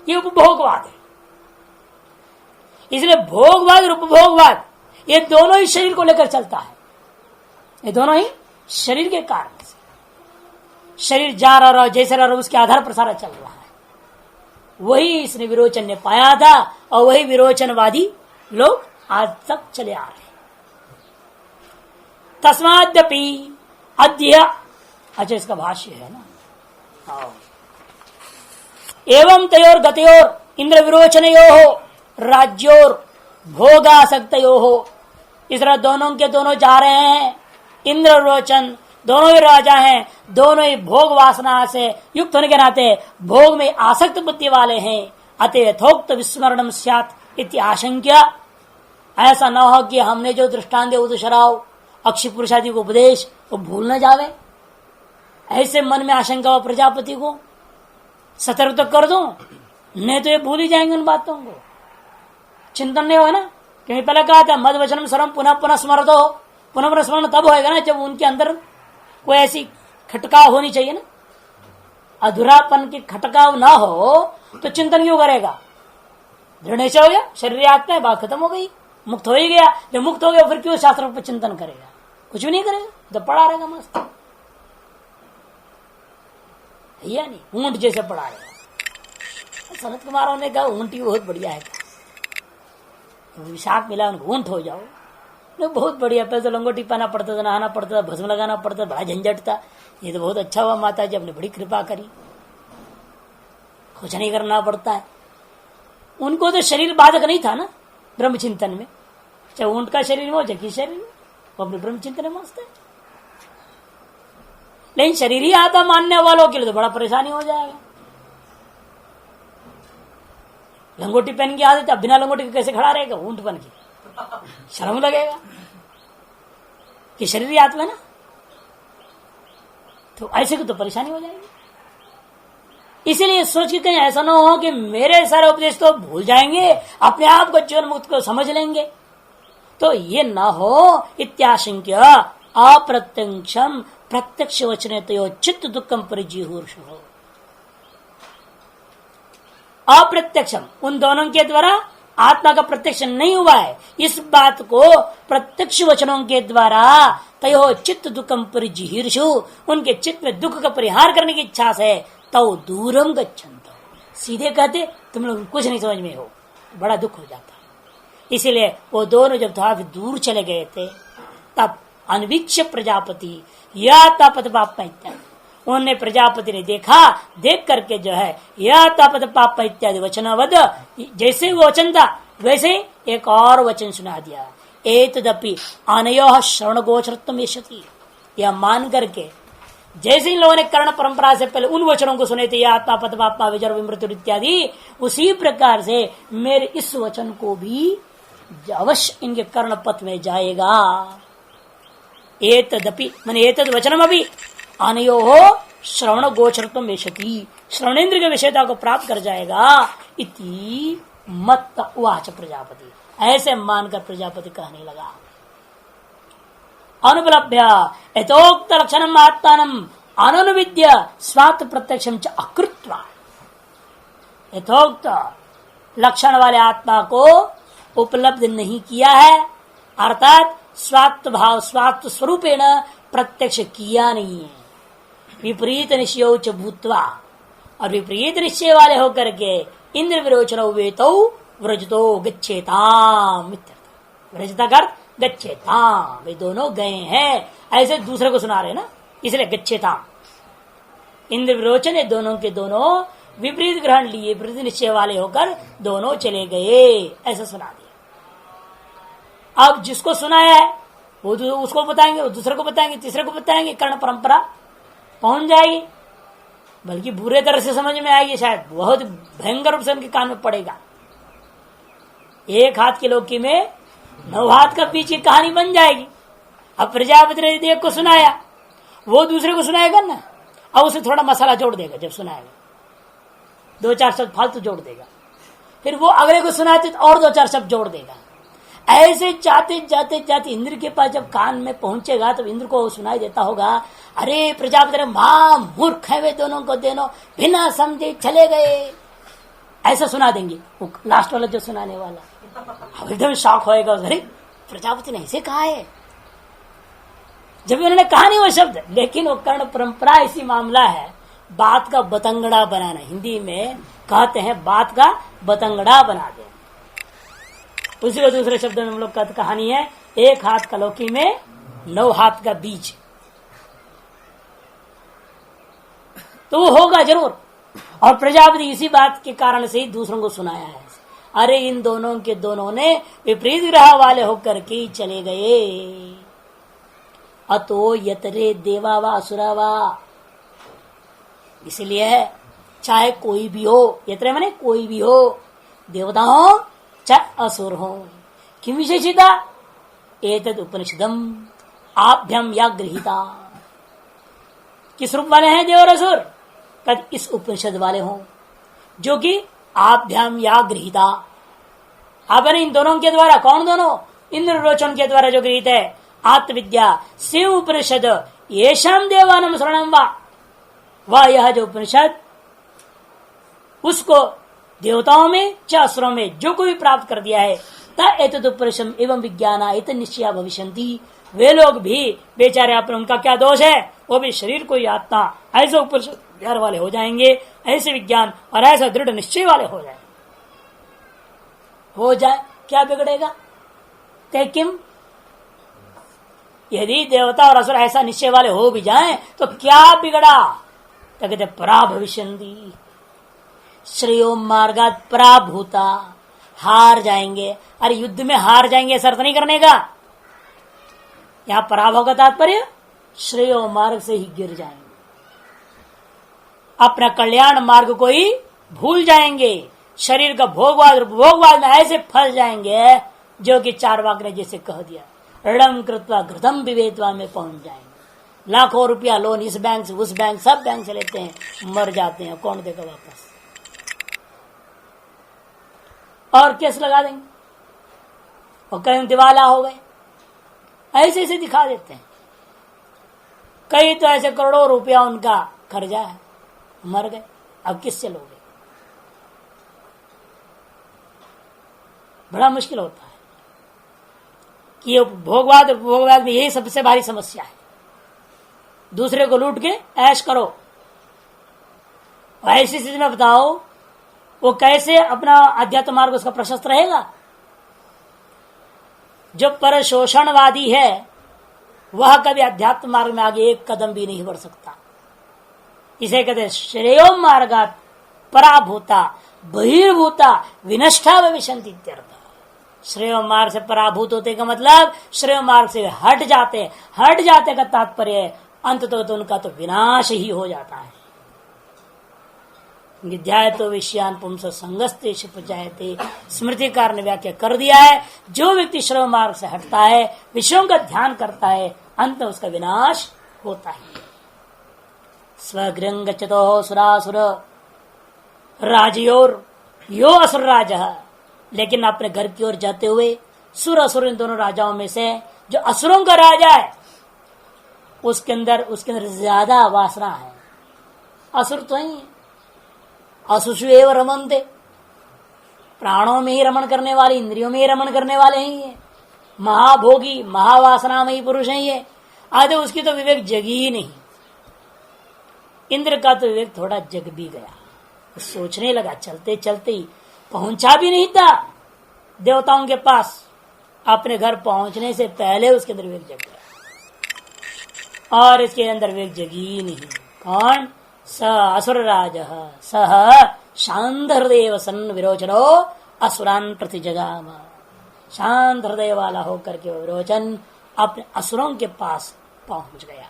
ये उपभोगवाद है। इसलिए भोगवाद और उपभोगवाद ये दोनों ही शरीर को लेकर चलता है। ये दोनों ही शरीर के कारण से, शरीर जा रहा जैसे रहा उसके आधार पर सारा चल रहा है। वही इसने विरोचन ने पाया था और वही विरोचनवादी लोग आज तक चले आ रहे हैं। तस्माद्यपि अद्य, अच्छा इसका भाष्य है ना, एवं तयोर गतयोर इंद्र विरोचनयो राज्योर भोगासक्तयो हो। इस तरह दोनों के दोनों जा रहे हैं। इंद्र विरोचन दोनों ही राजा हैं, दोनों ही भोग वासना से युक्त होने के नाते भोग में आसक्त बुद्धि वाले हैं। अतः यथोक्त विस्मरणम स्यात् इति आशंक्य, ऐसा न हो कि हमने जो दृष्टांत उदशराव अक्षय पुरुषादि को उपदेश वो भूल न जावे। ऐसे मन में आशंका हो प्रजापति को सतर्क तो कर दो, नहीं तो ये भूल ही जाएंगे उन बातों को, चिंतन नहीं होगा ना। क्योंकि पहले कहा था मद वचनम सर्वम पुनः पुनः स्मरत हो। पुनः पुनः स्मरण तब होएगा ना जब उनके अंदर कोई ऐसी खटकाव होनी चाहिए ना। अधूरापन की खटकाव ना हो तो चिंतन क्यों करेगा। दृढ़ निश्चय हो गया, शरीर आत्मा है, बात खत्म हो गई, मुक्त हो ही गया। जब मुक्त हो गया फिर क्यों शास्त्रों पर चिंतन करेगा, कुछ भी नहीं करेगा, तो पड़ा रहेगा मस्त, या नहीं, ऊंट जैसे पड़ा रहेगा। सनत कुमारों ने कहा ऊंट ही बहुत बढ़िया है, विशाख मिला उनको, ऊंट हो जाओ, बहुत बढ़िया। पहले तो लंगोटी पाना पड़ता था, नहाना पड़ता था, भस्म लगाना पड़ता था, बड़ा झंझट था। ये तो बहुत अच्छा हुआ माता जी आपने बड़ी कृपा करी, कुछ नहीं करना पड़ता है। उनको तो शरीर बाधक नहीं था ना ब्रह्म चिंतन में, चाहे ऊंट का शरीर हो चाहे किस शरीर में, वो अपने ब्रह्म चिंतन में मस्त है। लेकिन शरीर ही आता मानने वालों के लिए तो बड़ा परेशानी हो जाएगा। लंगोटी पहन के आते थे, अब बिना लंगोटी के कैसे खड़ा रहेगा ऊंट बन के, शर्म लगेगा कि शरीर ही आत्मा है ना, तो ऐसे को तो परेशानी हो जाएगी। इसीलिए सोच के कहीं ऐसा ना हो कि मेरे सारे उपदेश तो भूल जाएंगे, अपने आप को जीवन मुक्त को समझ लेंगे, तो ये ना हो। इत्याशंक्य अप्रत्यक्षम प्रत्यक्ष वचने तो चित्त दुखम परिजीहूर्ष हो। अप्रत्यक्षम उन दोनों के द्वारा आत्मा का प्रत्यक्ष नहीं हुआ है, इस बात को प्रत्यक्ष वचनों के द्वारा तयो चित्त दुखम परिजीहूर्षु, उनके चित्त में दुख का परिहार करने की इच्छा से तो दूरम गच्छन्तो, सीधे कहते तुम लोग कुछ नहीं समझ में हो, बड़ा दुख हो जाता। इसीलिए वो दोनों जब थोड़ा दूर चले गए थे तब अनवीक्ष प्रजापति या तापत पाप इत्यादि, उन्होंने प्रजापति ने देखा, देख करके जो है या तापत पाप इत्यादि वचनवद, जैसे वो वचन था वैसे एक और वचन सुना दिया। एतदपि अनयोः श्रवण गोचरत्वम यशति, यह मान करके जैसे इन लोगों ने कर्ण परंपरा से पहले उन वचनों को सुने थे या आत्मा पतपापा विजर विमृत्यु इत्यादि, उसी प्रकार से मेरे इस वचन को भी अवश्य इनके कर्ण पथ में जाएगा। एतदपि मन एतद वचनम अभी अनयोः श्रवण गोचरत्वम यशति, श्रवणेन्द्र के विषयता को प्राप्त कर जाएगा। इति मत्त उवाच प्रजापति, ऐसे मानकर प्रजापति कहने लगा। अनुपलभ्य यथोक्त लक्षणम आत्मानम अनुविद्य स्वात्म प्रत्यक्षम च अकृत्वा, यथोक्त लक्षण वाले आत्मा को उपलब्ध नहीं किया है, अर्थात स्वात्म भाव स्वात्म स्वरूपेण प्रत्यक्ष किया नहीं है। विपरीत निश्चय च भूत्वा, और विपरीत निश्चय वाले होकर के इंद्र विरोचन वेतो व्रजतो गच्छेताम, व्रजता कर गच्छेताम, वे दोनों गए हैं, ऐसे दूसरे को सुना रहे ना, इसलिए गच्छेताम। इंद्र विरोचन दोनों के दोनों विपरीत ग्रहण लिए, विपरीत निश्चय वाले होकर दोनों चले गए, ऐसा सुना दिया। अब जिसको सुनाया है वो उसको बताएंगे, वो दूसरे को बताएंगे, तीसरे को बताएंगे, कर्ण परंपरा पहुंच जाएगी, बल्कि बुरे तरह से समझ में आएगी, शायद बहुत भयंकर रूप से उनके कान में पड़ेगा। एक हाथ की लौकी में 9 हाथ का बीच की कहानी बन जाएगी। अब प्रजापति ने देव को सुनाया, वो दूसरे को सुनाएगा ना, अब उसे थोड़ा मसाला जोड़ देगा, जब सुनाएगा 2-4 शब्द फालतू जोड़ देगा, फिर वो अगले को सुनाते तो और 2-4 शब्द जोड़ देगा। ऐसे जाते जाते जाते इंद्र के पास जब कान में पहुंचेगा तो इंद्र को सुनाई देता होगा, अरे प्रजापति मां मूर्ख है वे दोनों को दोनों बिना समझे चले गए, ऐसा सुना देंगे। वो लास्ट वाला जो सुनाने वाला अब एकदम शॉक होएगा, अरे प्रजापति ने ऐसे कहा है, जब उन्होंने कहा नहीं वो शब्द, लेकिन वो कर्ण परंपरा ऐसी मामला है, बात का बतंगड़ा बनाना, हिंदी में कहते हैं बात का बतंगड़ा बना दे। उसी को दूसरे शब्द में हम लोग कहानी है, एक हाथ का लौकी में 9 हाथ का बीज, तो वो होगा जरूर। और प्रजापति इसी बात के कारण से ही दूसरों को सुनाया है, अरे इन दोनों के दोनों ने विपरीत ग्रह वाले होकर के चले गए। अतो यतरे देवा वा असुरा वा, इसलिए चाहे कोई भी हो, यतरे माने कोई भी हो, देवता हो चाहे असुर हो, किम विशेषिता एतद उपनिषदम आभ्यम या गृहीता, किस रूप वाले हैं देव और असुर, कद इस उपनिषद वाले हों, जो कि आभ्याम या गृहीता, आपने इन दोनों के द्वारा, कौन दोनों, इंद्र रोचन के द्वारा जो गृहित है आत्मविद्या शिव उपनिषद येषाम देवानम शरणम वा, वह यह जो उपनिषद उसको देवताओं में च असुरों में जो कोई प्राप्त कर दिया है, तद उपनिषद एवं विज्ञाना इत निश्चया भविष्यन्ति, वे लोग भी बेचारे अपने, उनका क्या दोष है, वो भी शरीर को ही आत्मा ऐसे उपनिषद ज्ञान वाले हो जाएंगे, ऐसे विज्ञान और ऐसा दृढ़ निश्चय वाले हो जाए, क्या बिगड़ेगा, कह किम, यदि देवता और असुर ऐसा निश्चय वाले हो भी जाएं तो क्या बिगड़ा, तो कहते परा भविष्यन्ति, श्रेयो मार्गात पराभूता, हार जाएंगे। अरे युद्ध में हार जाएंगे ऐसा अर्थ नहीं करने का, यहां पराभव का तात्पर्य श्रेयो मार्ग से ही गिर जाएंगे, अपना कल्याण मार्ग को ही भूल जाएंगे, शरीर का भोगवाद में ऐसे फंस जाएंगे जो कि चारवाक ने जैसे कह दिया, ऋणम कृत्वा घृतम विवेदवा में पहुंच जाएंगे। लाखों रुपया लोन इस बैंक से उस बैंक, सब बैंक से लेते हैं, मर जाते हैं, कौन देगा वापस, और केस लगा देंगे और कहीं दिवाला हो गए, ऐसे ऐसे दिखा देते हैं। कई तो ऐसे करोड़ों रुपया उनका कर्जा है, मर गए, अब किससे लोगे, बड़ा मुश्किल होता है कि ये भोगवाद में यही सबसे भारी समस्या है, दूसरे को लूट के ऐश करो। ऐसी स्थिति में बताओ वो कैसे अपना अध्यात्म मार्ग उसका प्रशस्त रहेगा। जो पर शोषणवादी है वह कभी अध्यात्म मार्ग में आगे एक कदम भी नहीं बढ़ सकता। इसे कहते श्रेयो मार्गात पराभूता बहिर्भूता विनष्टा भविष्यन्ति इत्यर्थ। श्रेय मार्ग से पराभूत होते का मतलब श्रेय मार्ग से हट जाते का तात्पर्य अंत तो उनका तो विनाश ही हो जाता है। विद्यायतो विषयान पुंस संगस्ते शिपजायते, स्मृतिकार ने व्याख्या कर दिया है, जो व्यक्ति श्रेय मार्ग से हटता है, विषयों का ध्यान करता है, अंत उसका विनाश होता है। स्वगृहं गच्छतो सुरासुर राजयोर यो असुर राजा, लेकिन अपने घर की ओर जाते हुए सुर असुर इन दोनों राजाओं में से जो असुरों का राजा है उसके अंदर ज्यादा वासना है। असुर तो ही असुषु एव रमन्ते, प्राणों में ही रमण करने वाले, इंद्रियों में ही रमण करने वाले ही है। महाभोगी महावासनामयी पुरुष है ये, आधे उसकी तो विवेक जगी ही नहीं। इंद्र का तो विवेक थोड़ा जग भी गया, सोचने लगा, चलते चलते ही पहुंचा भी नहीं था देवताओं के पास, अपने घर पहुंचने से पहले उसके अंदर विवेक जग गया। और इसके अंदर विवेक जगी ही नहीं। कौन? स असुर राज सह शांत हृदय वसन विरोचनो असुरान प्रति जगाम। शांत हृदय वाला होकर के विरोचन अपने असुरों के पास पहुंच गया।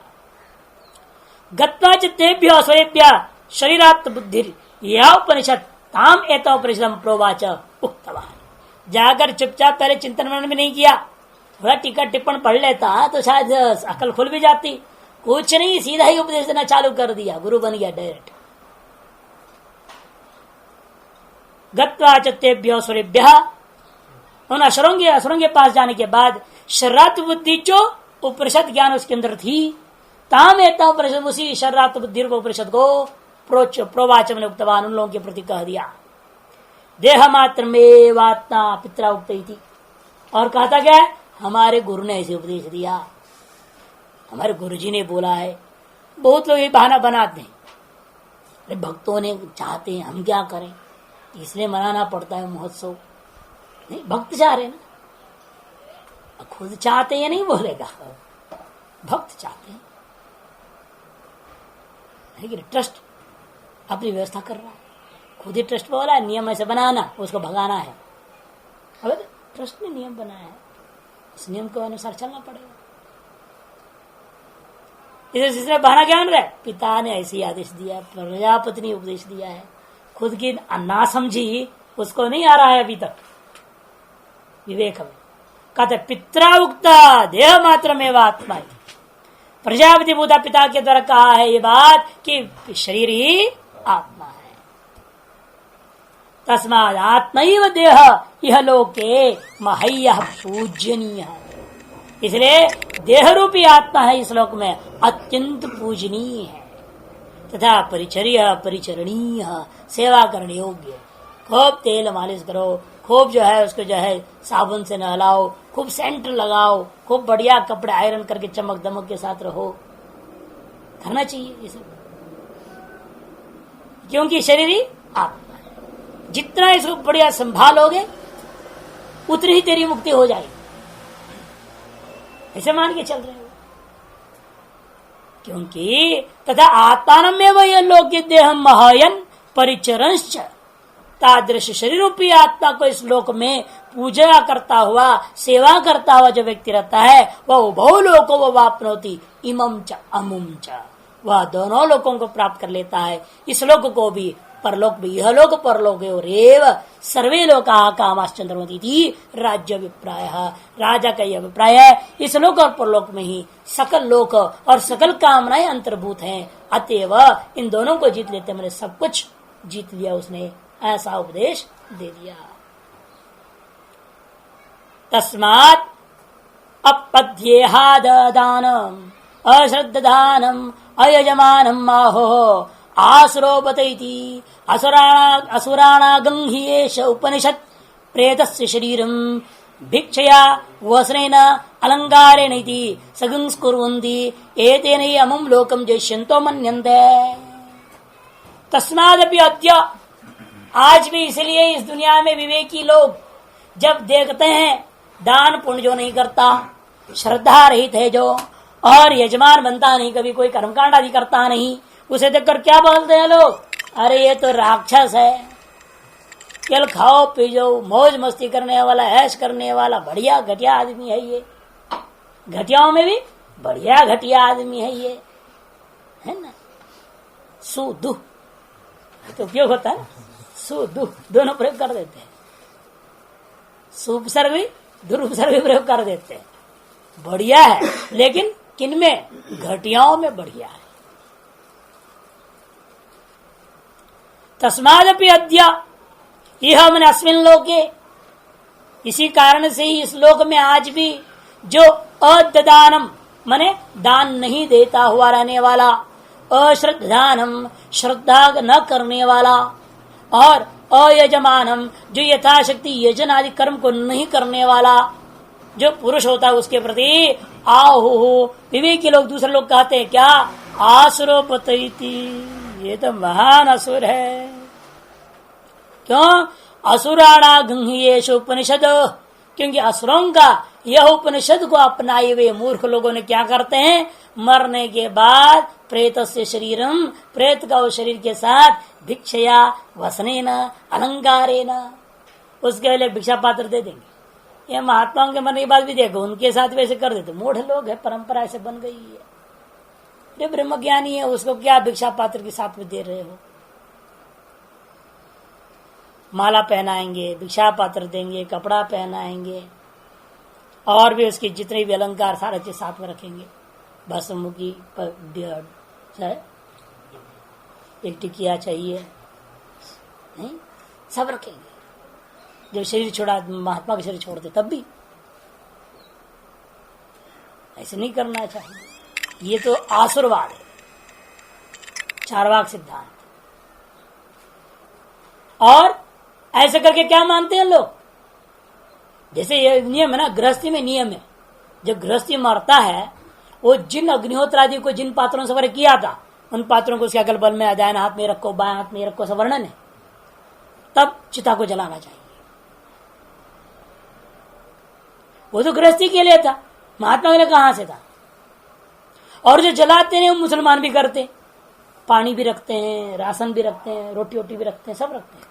गत्वा चित्तेभ्यो असुरेभ्य शरीरात् बुद्धि या उपनिषद ताम एत उपनिषदम प्रोवाच उक्तवान। जाकर चुपचाप पहले चिंतन मनन भी नहीं किया, थोड़ा टीका टिप्पण पढ़ लेता तो शायद अकल खुल भी जाती। कुछ नहीं, सीधा ही उपदेश देना चालू कर दिया, गुरु बन गया डायरेक्ट। गत्वा चित्तेभ्यो असुरेभ्य, उन असुरों के पास जाने के बाद शर्रात बुद्धि जो उपनिषद ज्ञान उसके अंदर थी, ताम एता उपनिषद, उसी शर्रात बुद्धि को उपनिषद को प्रोवाच में उक्तवान, उन लोगों के प्रति कह दिया। देह मात्र में वात्मा पित्रा उक्त थी, और कहता क्या है? हमारे गुरु ने ऐसे उपदेश दिया, हमारे गुरु जी ने बोला है। बहुत लोग ये बहाना बनाते हैं, अरे भक्तों ने चाहते हैं, हम क्या करें, इसलिए मनाना पड़ता है महोत्सव। नहीं, भक्त चाह रहे ना, खुद चाहते हैं नहीं बोलेगा, भक्त चाहते हैं। ट्रस्ट अपनी व्यवस्था कर रहा है, खुद ही ट्रस्ट बोला है, नियम ऐसे बनाना, उसको भगाना है। अब ट्रस्ट ने नियम बनाया है, उस नियम के अनुसार चलना पड़ेगा। इसने बहाना क्या बन रहा है? पिता ने ऐसे आदेश दिया, प्रजापति ने उपदेश दिया है, खुद की ना समझी उसको नहीं आ रहा है अभी तक विवेक में। कहते पित्रा उक्ता देह मात्र में आत्मा, प्रजापति भूता पिता के द्वारा कहा है ये बात कि शरीर ही आत्मा है। तस्माद आत्मैव देह यह लोके महय्य पूजनीय, इसलिए देह रूपी आत्मा है इस लोक में अत्यंत पूजनीय है, तथा परिचर्य परिचरणीय, सेवा करने योग्य। खूब तेल मालिश करो, खूब जो है उसको जो है साबुन से नहलाओ, खूब सेंट लगाओ, खूब बढ़िया कपड़े आयरन करके चमक दमक के साथ रहो, करना चाहिए ये सब, क्योंकि शरीर ही आत्मा है। जितना इसको बढ़िया संभालोगे उतनी ही तेरी मुक्ति हो जाएगी, ऐसे मान के चल रहे हो। क्योंकि तथा आत्मानमेव यह लोक देह महयन परिचरंश्च, तादृश शरीर रूपी आत्मा को इस लोक में पूजा करता हुआ, सेवा करता हुआ जो व्यक्ति रहता है, वह उभौ लोको वह वाप्नोति इमं च अमुम च, वह दोनों लोगों को प्राप्त कर लेता है, इस लोक को भी परलोक भी, यह लोक परलोक रेव सर्वे लोका कामाश्चंद्रमती थी राज्य अभिप्राय। राजा का यह अभिप्राय है, इस लोक और परलोक में ही सकल लोक और सकल कामनाएं अंतर्भूत हैं, अतएव इन दोनों को जीत लेते मैंने सब कुछ जीत लिया, उसने ऐसा उपदेश दे दिया। तस्मात् अपद्येहादानम अश्रद्धानम अयजमानम आहो आसुरोपतैति असुराणागं हि एष उपनिषद प्रेतस्य शरीरं भिक्षया वस्त्रेण अलंकारेण इति सगंस्कुर्वन्ति एतेन हि अमुं लोकं जयिष्यन्तो मन्यन्ते। तस्मादपि अद्य, आज भी इसलिए इस दुनिया में विवेकी लोग जब देखते हैं दान पुण्य जो नहीं करता, श्रद्धा रहित है जो, और यजमान बनता नहीं, कभी कोई कर्मकांड आदि करता नहीं, उसे देखकर क्या बोलते हैं लोग? अरे ये तो राक्षस है, केवल खाओ पी जाओ, मौज मस्ती करने वाला, ऐश करने वाला बढ़िया घटिया आदमी है ये, घटियाओं में भी बढ़िया घटिया आदमी है ये, है ना। सुदु तो उपयोग होता है, सुदु दोनों प्रयोग कर देते हैं, सुपसर्ग भी दुरुपसर्ग भी प्रयोग कर देते हैं। बढ़िया है, लेकिन किनमें? घटियाओं में बढ़िया है। तस्मादपि अद्य यह मन अस्मिन लोके, इसी कारण से ही इस लोक में आज भी जो अदानम माने दान नहीं देता हुआ रहने वाला, अश्रद्धानम श्रद्धा न करने वाला, और अयजमानम जो यथाशक्ति यजन आदि कर्म को नहीं करने वाला, जो पुरुष होता है उसके प्रति आहो विवेकी लोग दूसरे लोग कहते हैं क्या, आसुरो पतयति, ये तो महान असुर है। क्यों? असुराणा गृह्येषु उपनिषद, क्योंकि असुरों का यह उपनिषद को अपनाए हुए मूर्ख लोगों ने क्या करते हैं, मरने के बाद प्रेत से शरीरम, प्रेत का उस शरीर के साथ भिक्षया वसनेन अलंकारेण, उसके लिए भिक्षा पात्र दे देंगे। ये महात्माओं के मरने के बाद भी देखो उनके साथ वैसे कर देते, मूढ़ लोग है, परंपरा ऐसे बन गई है। जो ब्रह्म ज्ञानी है उसको क्या भिक्षा पात्र के साथ में दे रहे हो? माला पहनाएंगे, भिक्षा पात्र देंगे, कपड़ा पहनाएंगे और भी उसके जितने भी अलंकार सारे चीज साथ में रखेंगे। भस्मुखी एक टिकिया चाहिए, नहीं सब रखेंगे। जब शरीर छोड़ा, महात्मा का शरीर छोड़ते तब भी ऐसे नहीं करना चाहिए। ये तो आसुरवाद है, चारवाक सिद्धांत। और ऐसे करके क्या मानते हैं लोग, जैसे ये नियम है ना, गृहस्थी में नियम है, जब गृहस्थी मरता है वो जिन अग्निहोत्र आदि को जिन पात्रों से वर्णन किया था उन पात्रों को उसके अगल बगल में दाहिने हाथ में रखो, बाएं हाथ में रखो, सब वर्णन है, तब चिता को जलाना चाहिए। वो तो गृहस्थी के लिए था, महात्मा के लिए कहां से था? और जो जलाते हैं वो मुसलमान भी करते, पानी भी रखते हैं, राशन भी रखते हैं, रोटी वोटी भी रखते हैं, सब रखते हैं,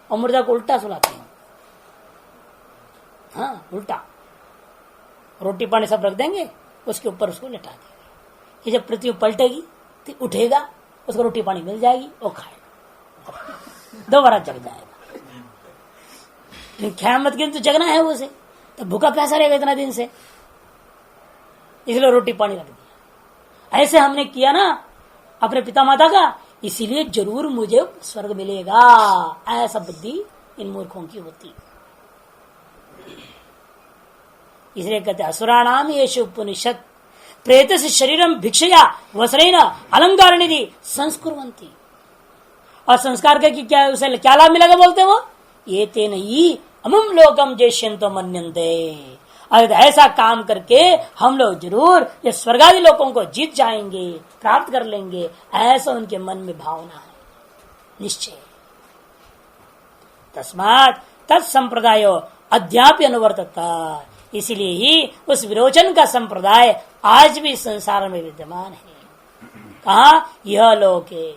और मुर्दा को उल्टा सुलाते हैं। हाँ, उल्टा रोटी पानी सब रख देंगे, उसके ऊपर उसको लेटा देंगे कि जब पृथ्वी पलटेगी तो उठेगा, उसको रोटी पानी मिल जाएगी, वो खाएगा, दोबारा जग जाएगा। लेकिन क़यामत के दिन तो जगना है उसे, तो भूखा प्यासा रहेगा इतना दिन से, इसलिए रोटी पानी रख दिया। ऐसे हमने किया ना अपने पिता माता का, इसीलिए जरूर मुझे स्वर्ग मिलेगा, ऐसा बुद्धि इन मूर्खों की होती। इसलिए कहते असुराणाम येषु उपनिषद प्रेत से शरीरम भिक्षया वस्त्रेण अलंकार निधि संस्कुर्वन्ति। और संस्कार का कि क्या उसे क्या लाभ मिलेगा बोलते हैं वो, ये तेन ही अमुम लोकम जेष्यन्तो मन्यन्ते। अगर ऐसा काम करके हम लोग जरूर ये स्वर्गादि लोगों को जीत जाएंगे, प्राप्त कर लेंगे, ऐसा उनके मन में भावना है, निश्चय। तस्मात् तत्संप्रदायो अद्यापि अनुवर्तता, इसीलिए ही उस विरोचन का संप्रदाय आज भी संसार में विद्यमान है। कहा? यह लोक है,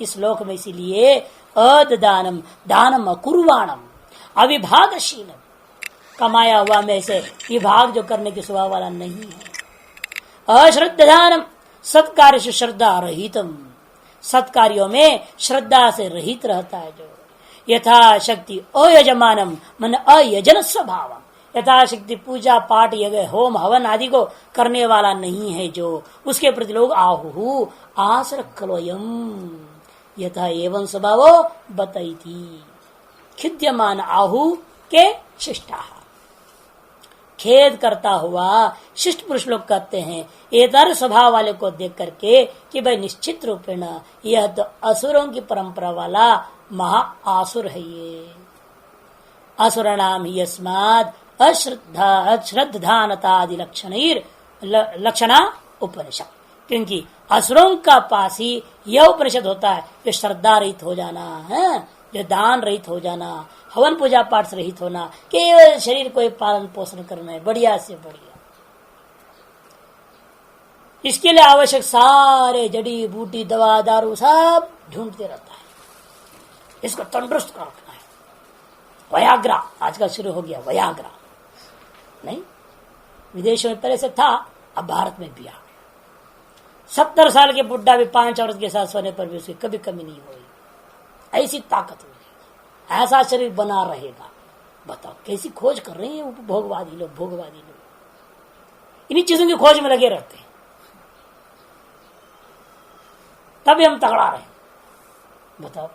इस लोक में। इसीलिए अदानम दानम अकुर्वाणम अविभागशीलम, कमाया हुआ में से विभाग जो करने की स्वभाव वाला नहीं है। अश्रद्धानम सत्कार्य से श्रद्धा रहितम, सत्कार्यों में श्रद्धा से रहित रहता है जो। यथाशक्ति अयजमानम मन अयजन स्वभाव, यथाशक्ति पूजा पाठ यज्ञ होम हवन आदि को करने वाला नहीं है जो, उसके प्रति लोग आहु आस रखलोयम यथा एवं स्वभावो बताई। खिद्यमान आहु के शिष्टा, खेद करता हुआ शिष्ट पुरुष लोग कहते हैं एतर स्वभाव वाले को देख करके कि भाई निश्चित रूपेण यह तो असुरों की परंपरा वाला महा आसुर है। ये असुरनाम यस्माद अश्रद्धानतादि लक्षणा उपनिषद, क्योंकि असुरों का पास ही यह उपनिषद होता है जो श्रद्धा रहित हो जाना है, जो दान रहित हो जाना, हवन पूजा पाठ से रहित होना, केवल शरीर को पालन पोषण करना है, बढ़िया से बढ़िया। इसके लिए आवश्यक सारे जड़ी बूटी दवा दारू सब ढूंढते रहता है, इसको तंदुरुस्त कर रखना है। वयाग्रा आजकल शुरू हो गया, वयाग्रा नहीं, विदेशों में पहले से था, अब भारत में भी आ गया। 70 साल के बुढ़ा भी 5 औरत के साथ सोने पर भी उसकी कभी कमी नहीं होगी, ऐसी ताकत मिलेगी, ऐसा शरीर बना रहेगा। बताओ कैसी खोज कर रहे हैं उपभोगवादी लोग, भोगवादी लोग इन्हीं चीजों की खोज में लगे रहते हैं, तभी हम तगड़ा रहे। बताओ,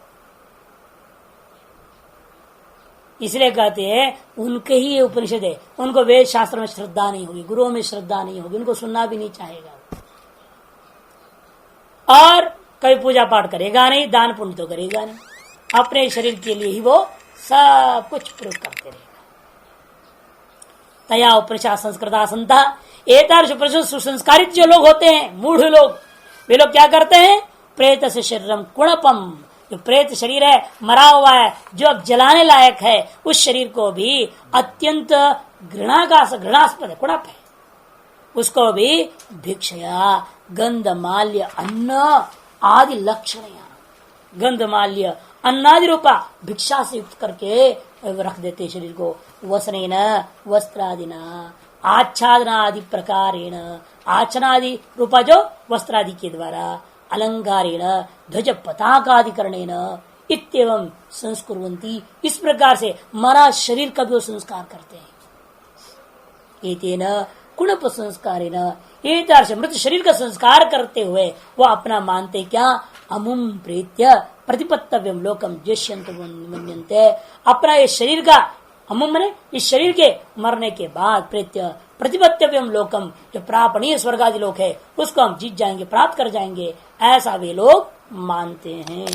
इसलिए कहते हैं उनके ही उपनिषद है, उनको वेद शास्त्र में श्रद्धा नहीं होगी, गुरुओं में श्रद्धा नहीं होगी, उनको सुनना भी नहीं चाहेगा, और कभी पूजा पाठ करेगा नहीं, दान पुण्य तो करेगा नहीं, अपने शरीर के लिए ही वो सब कुछ प्रयोग करते रहेगा। तया उपनिषद संस्कृता संता एतादृश सुसंस्कारित जो लोग होते हैं, मूढ़ लोग, वे लोग क्या करते हैं? प्रेत से शरीरम कुणपम, जो प्रेत शरीर है, मरा हुआ है, जो अब जलाने लायक है, उस शरीर को भी अत्यंत घृणास्पद है, कुणप है, उसको भी भिक्षया गंधमाल्य अन्न आदि लक्षणया, गंधमाल्य अन्नादि रूपा भिक्षा से युक्त करके रख देते शरीर को। वसनेन वस्त्रादिना आच्छादनादि प्रकारेण, आच्छनादि रूपा जो वस्त्रादि के द्वारा, अलंकारेण ध्वज पताकाधिकरणेन इत्येवं संस्कुर्वन्ति, इस प्रकार से मरा शरीर का भी संस्कार करते हैं। एतेन कुणप संस्कारेण, मृत शरीर का संस्कार करते हुए वो अपना मानते क्या? अमुम प्रेत्य प्रतिपत्तव्यम लोकम जेष्यन्त मन्यन्ते, अपना इस शरीर का, अमुम मने इस शरीर के मरने के बाद, प्रेत्य प्रतिपत्तव्यम लोकम, जो प्रापणीय स्वर्ग आदि लोक है, उसको हम जीत जाएंगे, प्राप्त कर जाएंगे, ऐसा वे लोग मानते हैं।